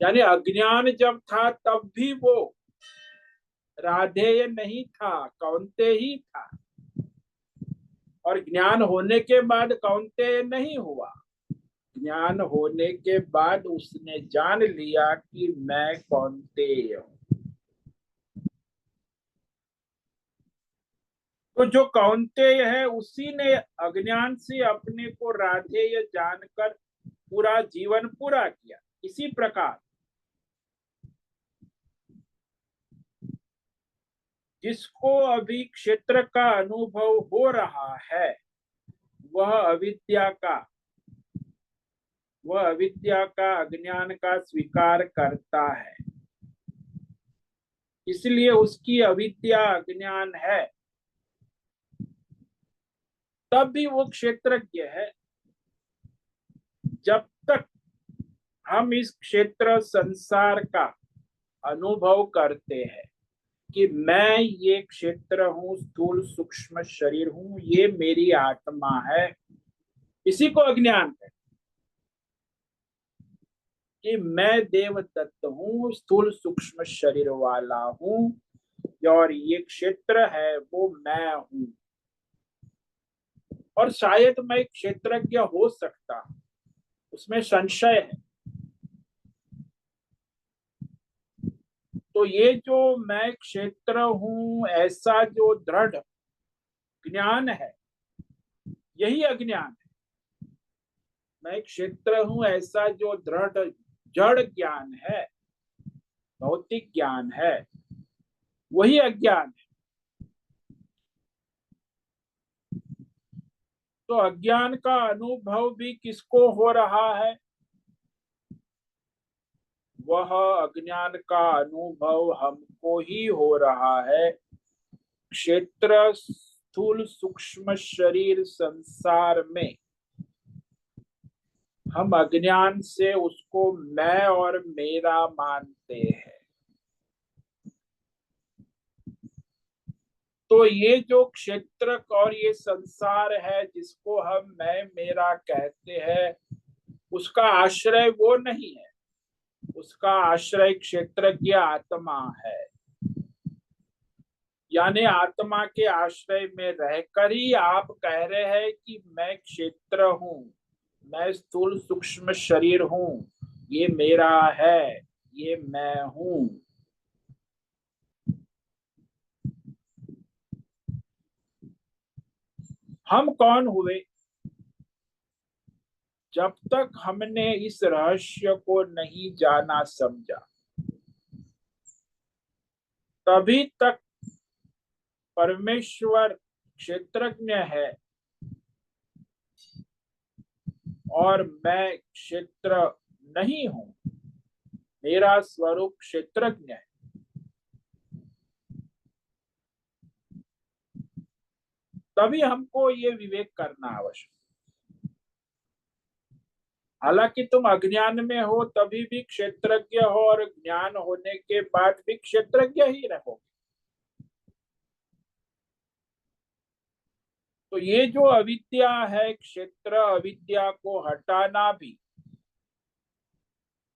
यानी अज्ञान जब था तब भी वो राधेय नहीं था, कौन्तेय ही था। और ज्ञान होने के बाद कौन्तेय नहीं हुआ। ज्ञान होने के बाद उसने जान लिया कि मैं कौन्तेय हूं। तो जो कौन्तेय है उसी ने अज्ञान से अपने को राधेय जानकर पूरा जीवन पूरा किया। इसी प्रकार जिसको अभी क्षेत्र का अनुभव हो रहा है वह अविद्या का अज्ञान का स्वीकार करता है। इसलिए उसकी अविद्या अज्ञान है, तब भी वो क्षेत्रज्ञ है। जब तक हम इस क्षेत्र संसार का अनुभव करते हैं कि मैं ये क्षेत्र हूं, स्थूल सूक्ष्म शरीर हूं, ये मेरी आत्मा है, इसी को अज्ञान है। कि मैं देवदत्त हूं, स्थूल सूक्ष्म शरीर वाला हूं, और ये क्षेत्र है वो मैं हूं। और शायद मैं क्षेत्रज्ञ हो सकता हूं, उसमें संशय है। तो ये जो मैं क्षेत्र हूं ऐसा जो दृढ़ ज्ञान है, यही अज्ञान है। मैं क्षेत्र हूं ऐसा जो दृढ़ जड़ ज्ञान है, भौतिक ज्ञान है, वही अज्ञान है। तो अज्ञान का अनुभव भी किसको हो रहा है? वह अज्ञान का अनुभव हमको ही हो रहा है। क्षेत्र स्थूल सूक्ष्म शरीर संसार में हम अज्ञान से उसको मैं और मेरा मानते हैं। तो ये जो क्षेत्र और ये संसार है जिसको हम मैं मेरा कहते हैं, उसका आश्रय वो नहीं है, उसका आश्रय क्षेत्रज्ञ आत्मा है। यानी आत्मा के आश्रय में रहकर ही आप कह रहे हैं कि मैं क्षेत्र हूं, मैं स्थूल सूक्ष्म शरीर हूं, ये मेरा है, ये मैं हूं। हम कौन हुए? जब तक हमने इस रहस्य को नहीं जाना समझा, तभी तक परमेश्वर क्षेत्रज्ञ है और मैं क्षेत्र नहीं हूं। मेरा स्वरूप क्षेत्रज्ञ है। तभी हमको ये विवेक करना आवश्यक। हालांकि तुम अज्ञान में हो तभी भी क्षेत्रज्ञ हो, और ज्ञान होने के बाद भी क्षेत्रज्ञ ही रहोगे। तो ये जो अविद्या है, क्षेत्र अविद्या को हटाना भी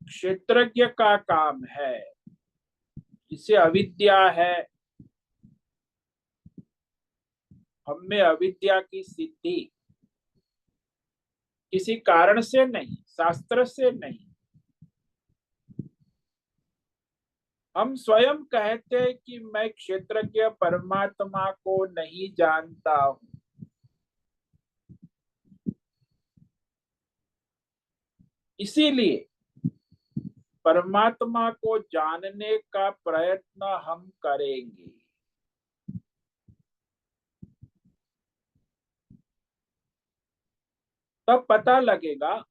क्षेत्रज्ञ का काम है। जिसे अविद्या है, हम में अविद्या की सिद्धि किसी कारण से नहीं, शास्त्र से नहीं, हम स्वयं कहते हैं कि मैं क्षेत्रज्ञ परमात्मा को नहीं जानता हूं। इसीलिए परमात्मा को जानने का प्रयत्न हम करेंगे। तब पता लगेगा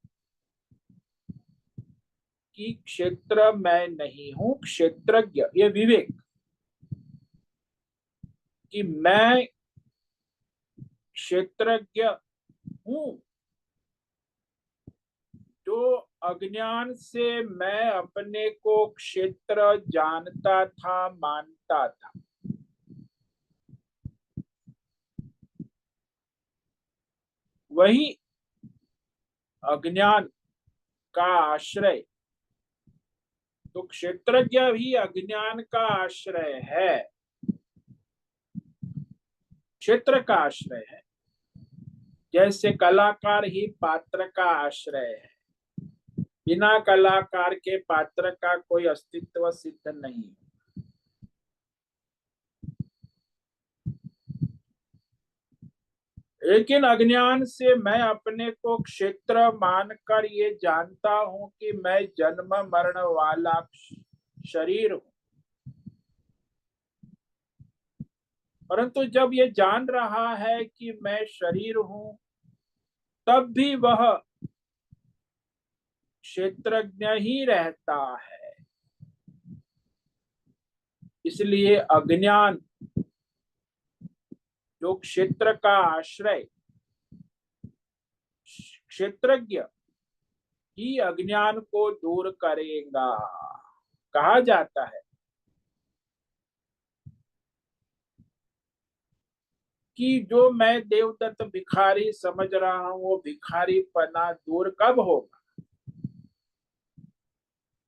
कि क्षेत्र मैं नहीं हूं, क्षेत्रज्ञ। ये विवेक कि मैं क्षेत्रज्ञ हूं। जो अज्ञान से मैं अपने को क्षेत्र जानता था, मानता था, वही अज्ञान का आश्रय। तो क्षेत्रज्ञ भी अज्ञान का आश्रय है, क्षेत्र का आश्रय है। जैसे कलाकार ही पात्र का आश्रय है। बिना कलाकार के पात्र का कोई अस्तित्व सिद्ध नहीं। लेकिन अज्ञान से मैं अपने को क्षेत्र मानकर ये जानता हूं कि मैं जन्म मरण वाला शरीर हूं। परंतु जब ये जान रहा है कि मैं शरीर हूं, तब भी वह क्षेत्रज्ञ ही रहता है। इसलिए अज्ञान जो क्षेत्र का आश्रय, क्षेत्रज्ञ ही अज्ञान को दूर करेगा। कहा जाता है कि जो मैं देवदत्त भिखारी समझ रहा हूं, वो भिखारी पना दूर कब होगा?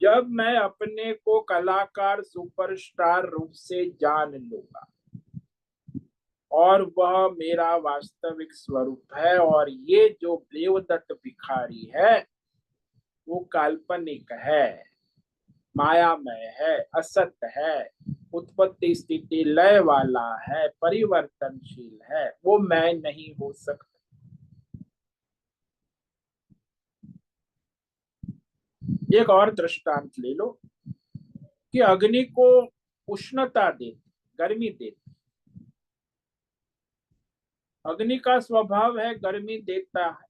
जब मैं अपने को कलाकार सुपरस्टार रूप से जान लूंगा और वह मेरा वास्तविक स्वरूप है, और ये जो देवदत्त भिखारी है वो काल्पनिक है। मायामय है, असत है, उत्पत्ति स्थिति लय वाला है, परिवर्तनशील है, वो मैं नहीं हो सकता। एक और दृष्टांत ले लो कि अग्नि को उष्णता देती, गर्मी देती। अग्नि का स्वभाव है गर्मी देता है,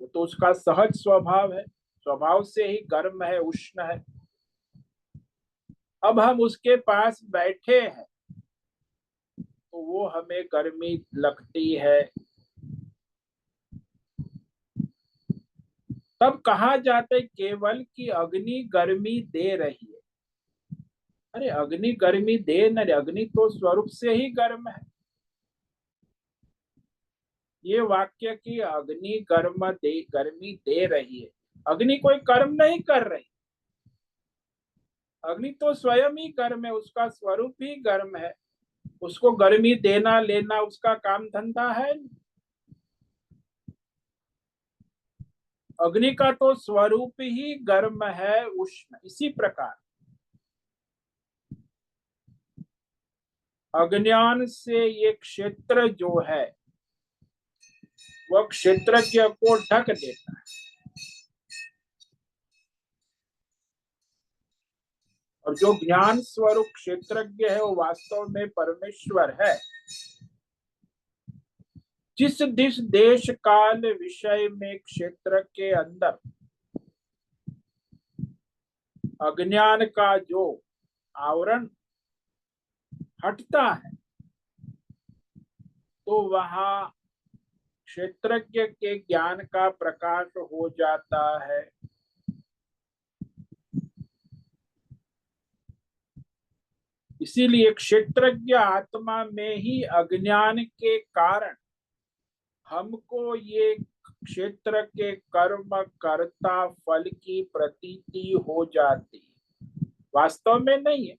वो तो उसका सहज स्वभाव है, स्वभाव से ही गर्म है, उष्ण है। अब हम उसके पास बैठे हैं तो वो हमें गर्मी लगती है, तब कहा जाता है केवल कि अग्नि गर्मी दे रही है। अरे अग्नि गर्मी दे न, अग्नि तो स्वरूप से ही गर्म है। ये वाक्य की अग्नि गर्मी दे रही है, अग्नि कोई कर्म नहीं कर रही। अग्नि तो स्वयं ही गर्म है, उसका स्वरूप ही गर्म है, उसको गर्मी देना लेना उसका काम धंधा है। अग्नि का तो स्वरूप ही गर्म है, उष्ण। इसी प्रकार अज्ञान से ये क्षेत्र जो है वह क्षेत्रज्ञ को ढक देता है, और जो ज्ञान स्वरूप क्षेत्रज्ञ है वो वास्तव में परमेश्वर है। जिस दिस देश काल विषय में क्षेत्र के अंदर अज्ञान का जो आवरण हटता है तो वहां क्षेत्रज्ञ के ज्ञान का प्रकाश हो जाता है। इसीलिए क्षेत्रज्ञ आत्मा में ही अज्ञान के कारण हमको ये क्षेत्र के कर्म कर्ता फल की प्रतीति हो जाती, वास्तव में नहीं है।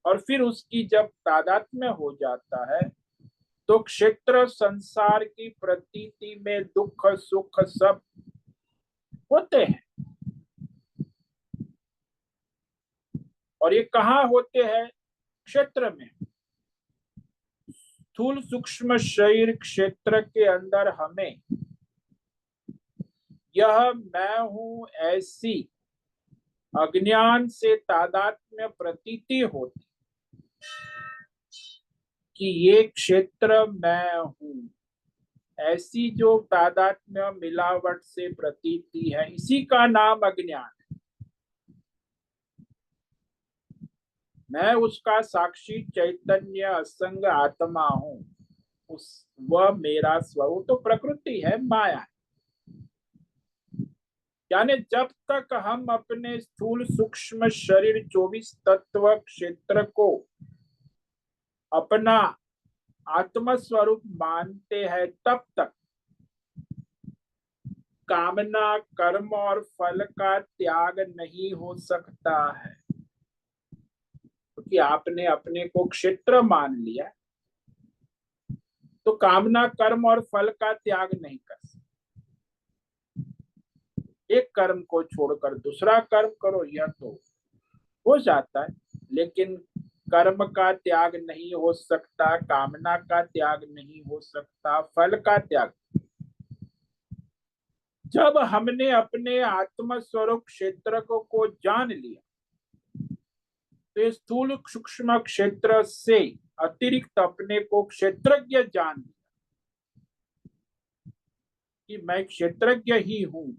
और फिर उसकी जब तादात्म्य हो जाता है तो क्षेत्र संसार की प्रतीति में दुख सुख सब होते हैं। और ये कहाँ होते हैं? क्षेत्र में। स्थूल सूक्ष्म शरीर क्षेत्र के अंदर हमें यह मैं हूं ऐसी अज्ञान से तादात्म्य प्रतीति होती कि ये क्षेत्र मैं हूं, ऐसी जो तादात्म्य मिलावट से प्रतीति है, इसी का नाम अज्ञान है। मैं उसका साक्षी चैतन्य असंग आत्मा हूं, उस वह मेरा स्वरूप तो प्रकृति है, माया है। यानी जब तक हम अपने स्थूल सूक्ष्म शरीर 24 तत्व क्षेत्र को अपना आत्म स्वरूप मानते हैं तब तक कामना कर्म और फल का त्याग नहीं हो सकता है, क्योंकि आपने अपने को क्षेत्र मान लिया तो कामना कर्म और फल का त्याग नहीं कर सकते। एक कर्म को छोड़कर दूसरा कर्म करो यह तो हो जाता है, लेकिन कर्म का त्याग नहीं हो सकता, कामना का त्याग नहीं हो सकता, फल का त्याग। जब हमने अपने आत्म स्वरूप क्षेत्र को जान लिया तो स्थूल सूक्ष्म क्षेत्र से अतिरिक्त अपने को क्षेत्रज्ञ जान लिया कि मैं क्षेत्रज्ञ ही हूं,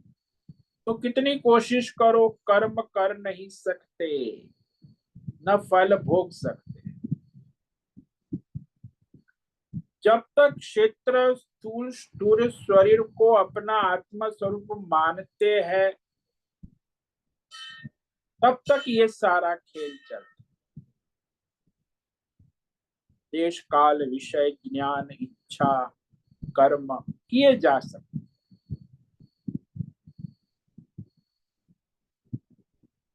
तो कितनी कोशिश करो कर्म कर नहीं सकते, न फल भोग सकते। जब तक क्षेत्र स्थूल स्थूल शरीर को अपना आत्म स्वरूप मानते हैं तब तक ये सारा खेल चलता। देश काल विषय ज्ञान इच्छा कर्म किए जा सकते,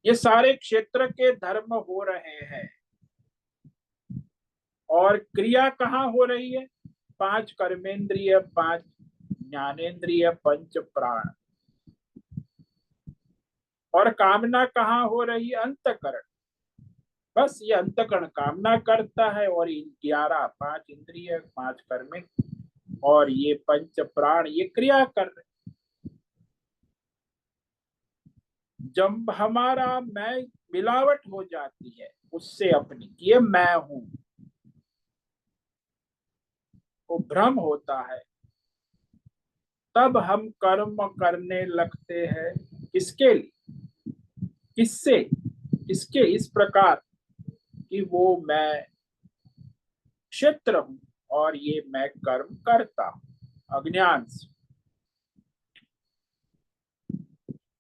ये सारे क्षेत्र के धर्म हो रहे हैं। और क्रिया कहाँ हो रही है? पांच कर्मेंद्रिय, पांच ज्ञानेन्द्रिय, पंच प्राण। और कामना कहाँ हो रही? अंतकरण। बस ये अंतकरण कामना करता है, और इन 11 पांच इंद्रिय, पांच कर्मे और ये पंच प्राण ये क्रिया कर रहे। जब हमारा मैं मिलावट हो जाती है उससे अपनी, ये मैं हूं, वो भ्रम होता है, तब हम कर्म करने लगते हैं। किसके लिए? किससे? किसके? इस प्रकार कि वो मैं क्षेत्र हूं और ये मैं कर्म करता हूं अज्ञान से।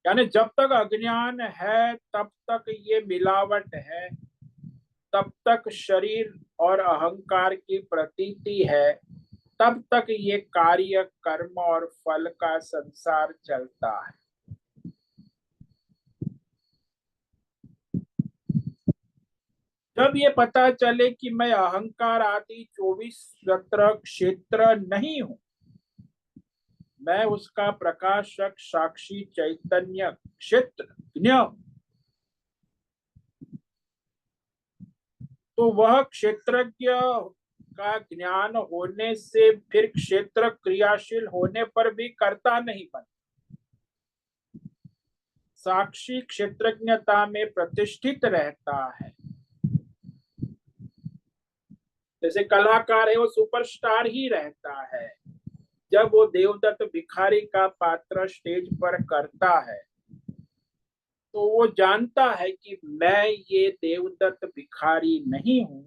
यानी जब तक अज्ञान है तब तक ये मिलावट है, तब तक शरीर और अहंकार की प्रतीति है, तब तक ये कार्य कर्म और फल का संसार चलता है। जब ये पता चले कि मैं अहंकार आदि 24 सत्र क्षेत्र नहीं हूं, मैं उसका प्रकाशक साक्षी चैतन्य क्षेत्र ज्ञ, तो वह क्षेत्रज्ञ का ज्ञान होने से फिर क्षेत्र क्रियाशील होने पर भी कर्ता नहीं बनता। साक्षी क्षेत्रज्ञता में प्रतिष्ठित रहता है। जैसे कलाकार है वो सुपरस्टार ही रहता है। जब वो देवदत्त भिखारी का पात्र स्टेज पर करता है तो वो जानता है कि मैं ये देवदत्त भिखारी नहीं हूं,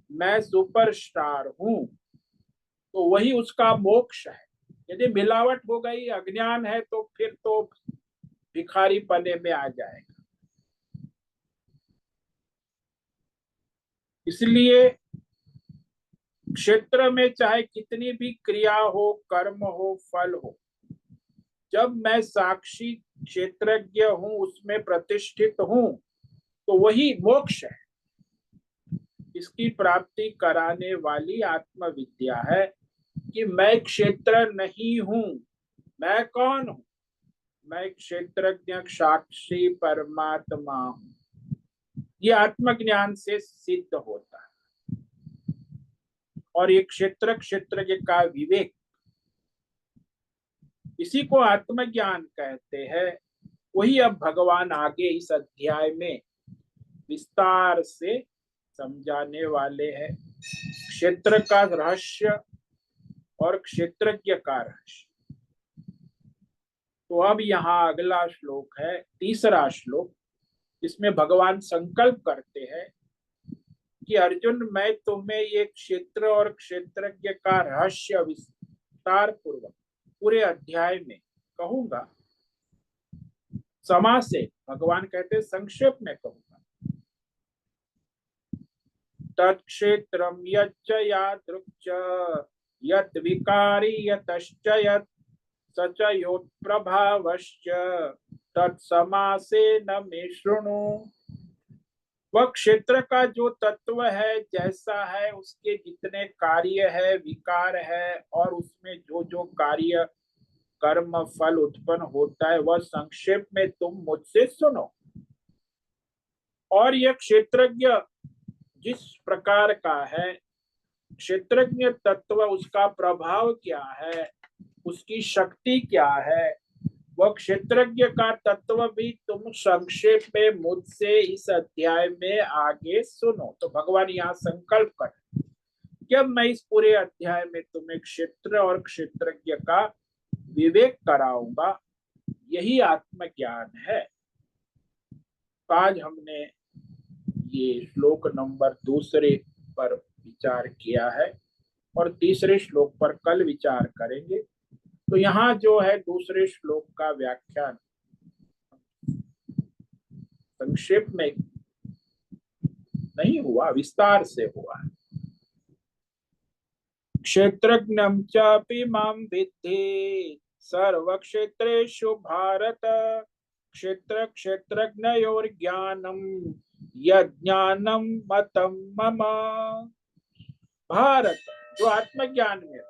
मैं सुपरस्टार हूं। तो वही उसका मोक्ष है। यदि मिलावट हो गई, अज्ञान है, तो फिर तो भिखारी पने में आ जाएगा। इसलिए क्षेत्र में चाहे कितनी भी क्रिया हो, कर्म हो, फल हो, जब मैं साक्षी क्षेत्रज्ञ हूं, उसमें प्रतिष्ठित हूं, तो वही मोक्ष है। इसकी प्राप्ति कराने वाली आत्मविद्या है कि मैं क्षेत्र नहीं हूं। मैं कौन हूं? मैं क्षेत्रज्ञ साक्षी परमात्मा हूं। ये आत्मज्ञान से सिद्ध होता है। और ये क्षेत्र क्षेत्रज्ञ का विवेक, इसी को आत्मज्ञान कहते हैं। वही अब भगवान आगे इस अध्याय में विस्तार से समझाने वाले हैं। क्षेत्र का रहस्य और क्षेत्रज्ञ का रहस्य। तो अब यहाँ अगला श्लोक है, तीसरा श्लोक, जिसमें भगवान संकल्प करते हैं कि अर्जुन, मैं तुम्हें ये क्षेत्र और क्षेत्रज्ञ का रहस्य विस्तार पूर्वक पूरे अध्याय में कहूंगा। समा से भगवान कहते संक्षेप में कहूंगा। तत्क्षेत्रम यच्च यादृक् यत् विकारी यतश्च यत् सच योत्प्रभावश्च तत्समासेन मे शृणु। वह क्षेत्र का जो तत्व है, जैसा है, उसके जितने कार्य है, विकार है, और उसमें जो जो कार्य कर्म फल उत्पन्न होता है, वह संक्षेप में तुम मुझसे सुनो। और यह क्षेत्रज्ञ जिस प्रकार का है, क्षेत्रज्ञ तत्व, उसका प्रभाव क्या है, उसकी शक्ति क्या है, वह क्षेत्रज्ञ का तत्व भी तुम संक्षेप में मुझसे इस अध्याय में आगे सुनो। तो भगवान यहाँ संकल्प कर, जब मैं इस पूरे अध्याय में तुम्हें क्षेत्र और क्षेत्रज्ञ का विवेक कराऊंगा, यही आत्मज्ञान है। तो आज हमने ये श्लोक नंबर 2 पर विचार किया है और तीसरे श्लोक पर कल विचार करेंगे। तो यहाँ जो है दूसरे श्लोक का व्याख्यान संक्षेप में नहीं हुआ, विस्तार से हुआ। क्षेत्रज्ञं चापि मां विद्धि सर्वक्षेत्रेषु भारत क्षेत्र क्षेत्रज्ञयोर ज्ञानम यज्ञानम मतम मम। भारत, जो आत्मज्ञान में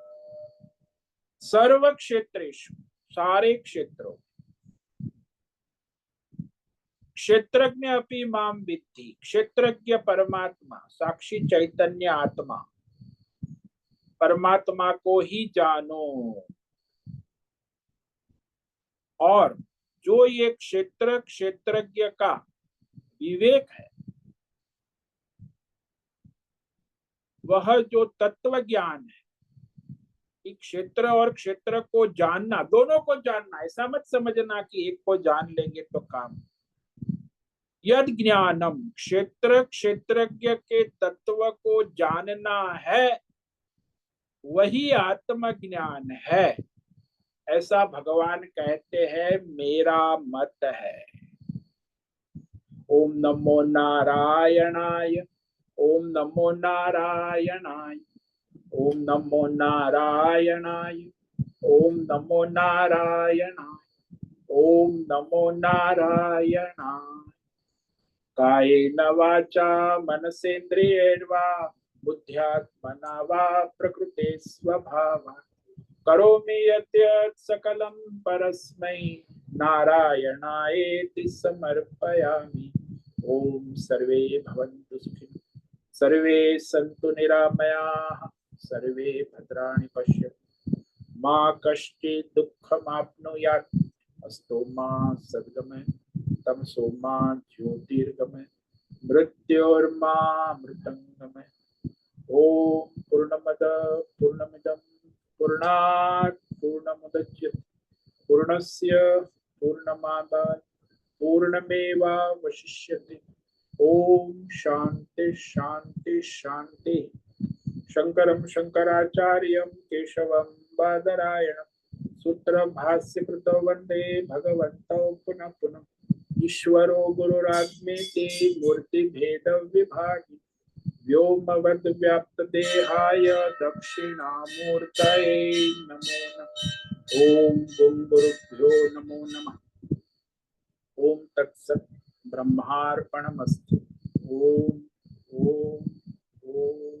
सर्व क्षेत्रेषु, सारे क्षेत्रों, क्षेत्रज्ञ अपि माम विद्धि, क्षेत्रज्ञ परमात्मा साक्षी चैतन्य आत्मा, परमात्मा को ही जानो। और जो ये क्षेत्र क्षेत्रज्ञ का विवेक है, वह जो तत्व ज्ञान है कि क्षेत्र और क्षेत्र को जानना, दोनों को जानना, ऐसा मत समझना कि एक को जान लेंगे तो काम। यद ज्ञानम, क्षेत्र क्षेत्रज्ञ के तत्व को जानना है, वही आत्मज्ञान है, ऐसा भगवान कहते हैं, मेरा मत है। ओम नमो नारायणाय, ओम नमो नारायणाय, ओम नमो नारायणाय, ओम नमो नारायणाय, ओम नमो नारायणाय। कायेन वाचा मनसेन्द्रियैर्वा बुद्ध्यात्मना वा प्रकृते स्वभावात् करोमि यद्यत् सकलं परस्मै नारायणायेति समर्पयामि। ओम सर्वे भवन्तु सुखिनः, सर्वे सन्तु निरामयाः, सर्वे भद्राणि पश्यन्तु, मा कश्चित् दुःखमाप्नुयात्, अस्तु मा सद्गमय, तमसो मा ज्योतिर्गमय, मृत्योर्मा मृतंगमय। ओम पूर्णमद पूर्णमिदं पूर्णात् पूर्णमुदच्यते पूर्णस्य पूर्णमादाय पूर्णमेवावशिष्यते। ओम शांति शांति शांति। शंकरं शंकराचार्यं केशवं बादरायणं सूत्र भाष्य कृतो वंदे भगवन्तौ पुनः पुनः। ईश्वरो गुरुरात्मेति मूर्ति भेद विभागी व्योमवद् व्याप्त देहाय दक्षिणामूर्तये नमो नमः। ओम गुरुभ्यो नमो नमः। ओम तत्सत् ब्रह्मार्पणमस्तु। ओम ओम ओम।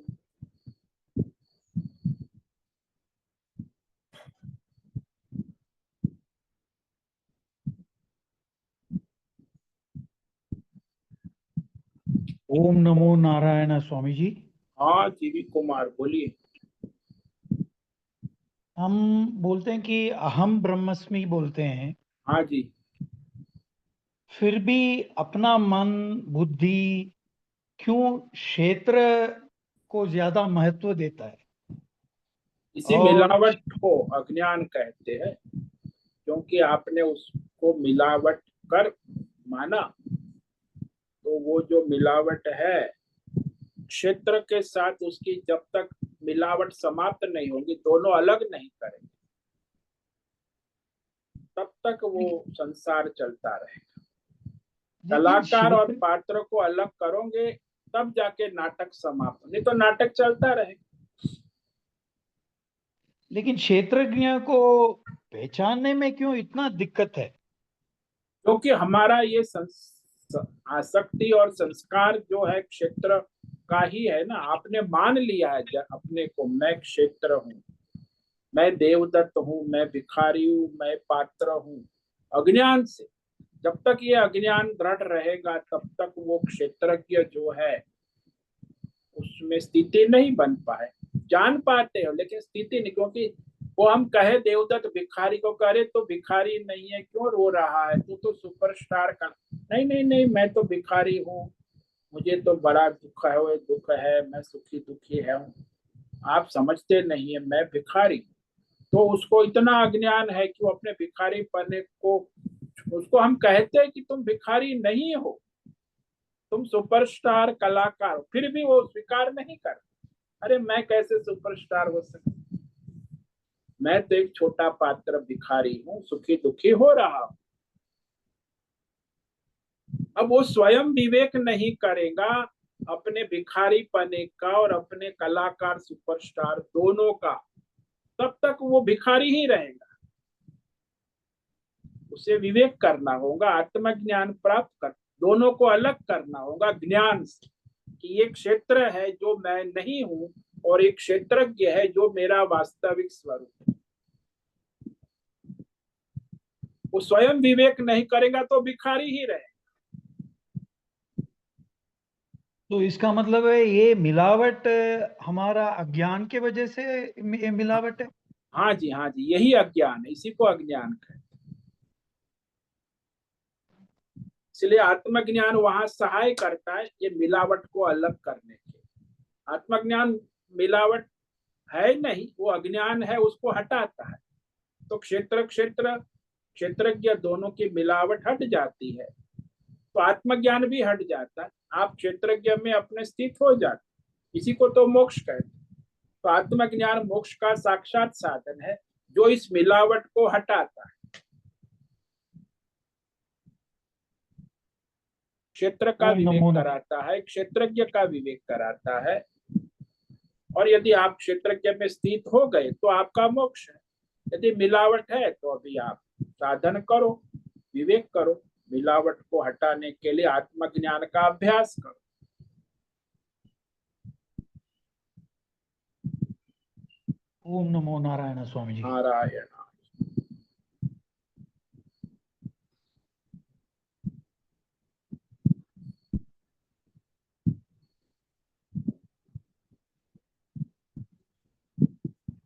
ओम नमो नारायण स्वामी जी। हाँ जीवी कुमार बोलिए। हम बोलते हैं कि अहम ब्रह्मस्मि बोलते हैं, हाँ जी। फिर भी अपना मन बुद्धि क्यों क्षेत्र को ज्यादा महत्व देता है? इसे और मिलावट को अज्ञान कहते हैं, क्योंकि आपने उसको मिलावट कर माना, तो वो जो मिलावट है क्षेत्र के साथ, उसकी जब तक मिलावट समाप्त नहीं होगी, दोनों अलग नहीं करेंगे, तब तक वो संसार चलता रहेगा। लेकिन कलाकार और क्षेत्र पात्र को अलग करोगे तब जाके नाटक समाप्त, नहीं तो नाटक चलता रहेगा। लेकिन क्षेत्रज्ञ को पहचानने में क्यों इतना दिक्कत है? क्योंकि हमारा ये आसक्ति और संस्कार जो है क्षेत्र का ही है ना। आपने मान लिया है अपने को, मैं क्षेत्र हूँ, मैं देवदत्त हूँ, मैं भिखारी हूँ, मैं पात्र हूँ, अज्ञान से। जब तक ये अज्ञान दृढ़ रहेगा तब तक वो क्षेत्रज्ञ जो है उसमें स्थिति नहीं बन पाए। जान पाते हो लेकिन स्थिति नहीं, क्योंकि वो हम कहे देवदत्त भिखारी को, करे तो भिखारी नहीं है, क्यों रो रहा है, तू तो सुपरस्टार का। नहीं नहीं नहीं, मैं तो भिखारी हूँ, मुझे तो बड़ा दुख है, मैं सुखी दुखी है हूँ। आप समझते नहीं है, मैं भिखारी। तो उसको इतना अज्ञान है कि वो अपने भिखारी पने को, उसको हम कहते हैं कि तुम भिखारी नहीं हो, तुम सुपरस्टार कलाकार, फिर भी वो स्वीकार नहीं कर। अरे मैं कैसे सुपरस्टार हो सकता, मैं तो एक छोटा पात्र भिखारी हूँ, सुखी दुखी हो रहा हूँ। अब वो स्वयं विवेक नहीं करेगा अपने भिखारी पने का और अपने कलाकार सुपरस्टार दोनों का, तब तक वो भिखारी ही रहेगा। उसे विवेक करना होगा, आत्मज्ञान प्राप्त कर, दोनों को अलग करना होगा ज्ञान से, कि ये क्षेत्र है जो मैं नहीं हूँ, और एक क्षेत्रज्ञ है जो मेरा वास्तविक स्वरूप है। वो स्वयं विवेक नहीं करेगा तो भिखारी ही रहे। तो इसका मतलब है ये मिलावट हमारा अज्ञान के वजह से मिलावट है। हाँ जी, हाँ जी, यही अज्ञान है, इसी को अज्ञान कहते हैं। इसलिए आत्मज्ञान वहां सहाय करता है ये मिलावट को अलग करने के। आत्मज्ञान मिलावट है नहीं, वो अज्ञान है, उसको हटाता है। तो क्षेत्रज्ञ दोनों की मिलावट हट जाती है, तो आत्मज्ञान भी हट जाता है। आप क्षेत्रज्ञ में अपने स्थित हो जाते, इसी को तो मोक्ष कहते हैं। तो आत्मज्ञान मोक्ष का साक्षात साधन है जो इस मिलावट को हटाता है। क्षेत्र का ओम विवेक नमो कराता है, क्षेत्रज्ञ का विवेक कराता है। और यदि आप क्षेत्रज्ञ में स्थित हो गए तो आपका मोक्ष है। यदि मिलावट है तो अभी आप साधन करो, विवेक करो, मिलावट को हटाने के लिए आत्मज्ञान का अभ्यास करो। ओम नमो नारायण स्वामी जी। नारायण।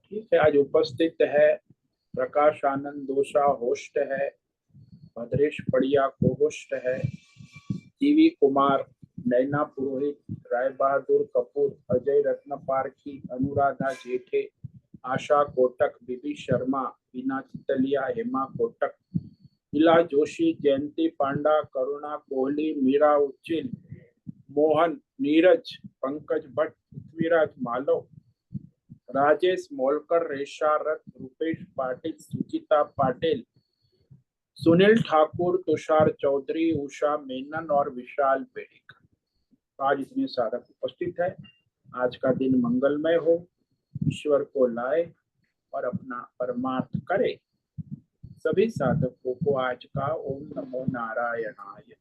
ठीक है, आज उपस्थित है प्रकाश आनंद दोषा होस्ट है, भद्रेश पड़िया को होस्ट है, जीवी कुमार, नैना पुरोहित, राय बहादुर कपूर, अजय रत्न पारखी, अनुराधा जेठे, आशा कोटक, बीबी शर्मा, बीना चितलिया, हेमा कोटक, इला जोशी, जयंती पांडा, करुणा कोहली, मीरा उच्चिल, मोहन, नीरज, पंकज भट्ट, पृथ्वीराज मालव, राजेश मोलकर, रेशा रथ, रूपेश पाटिल, सुचिता पाटिल, सुनील ठाकुर, तुषार चौधरी, उषा मेनन और विशाल बेड़ेकर। आज इतने साधक उपस्थित है। आज का दिन मंगलमय हो, ईश्वर को लाए और अपना परमार्थ करे। सभी साधकों को आज का ओम नमो नारायणाय,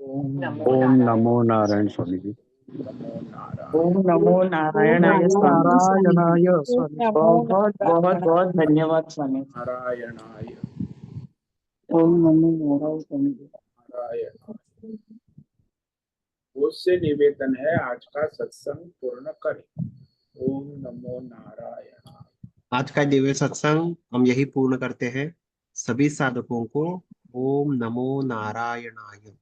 ओम नमो नारायण स्वामी जी। नमो नारायण, ओम नमो नारायणाय स्वामी जी। नारायणाय स्वामी। बहुत बहुत बहुत धन्यवाद स्वामी। नारायणाय, ओम नमो नारायण स्वामी जी। नारायण। उससे निवेदन है आज का सत्संग पूर्ण करें। ओम नमो नारायण। आज का दिव्य सत्संग हम यही पूर्ण करते हैं। सभी साधकों को ओम नमो नारायणाय।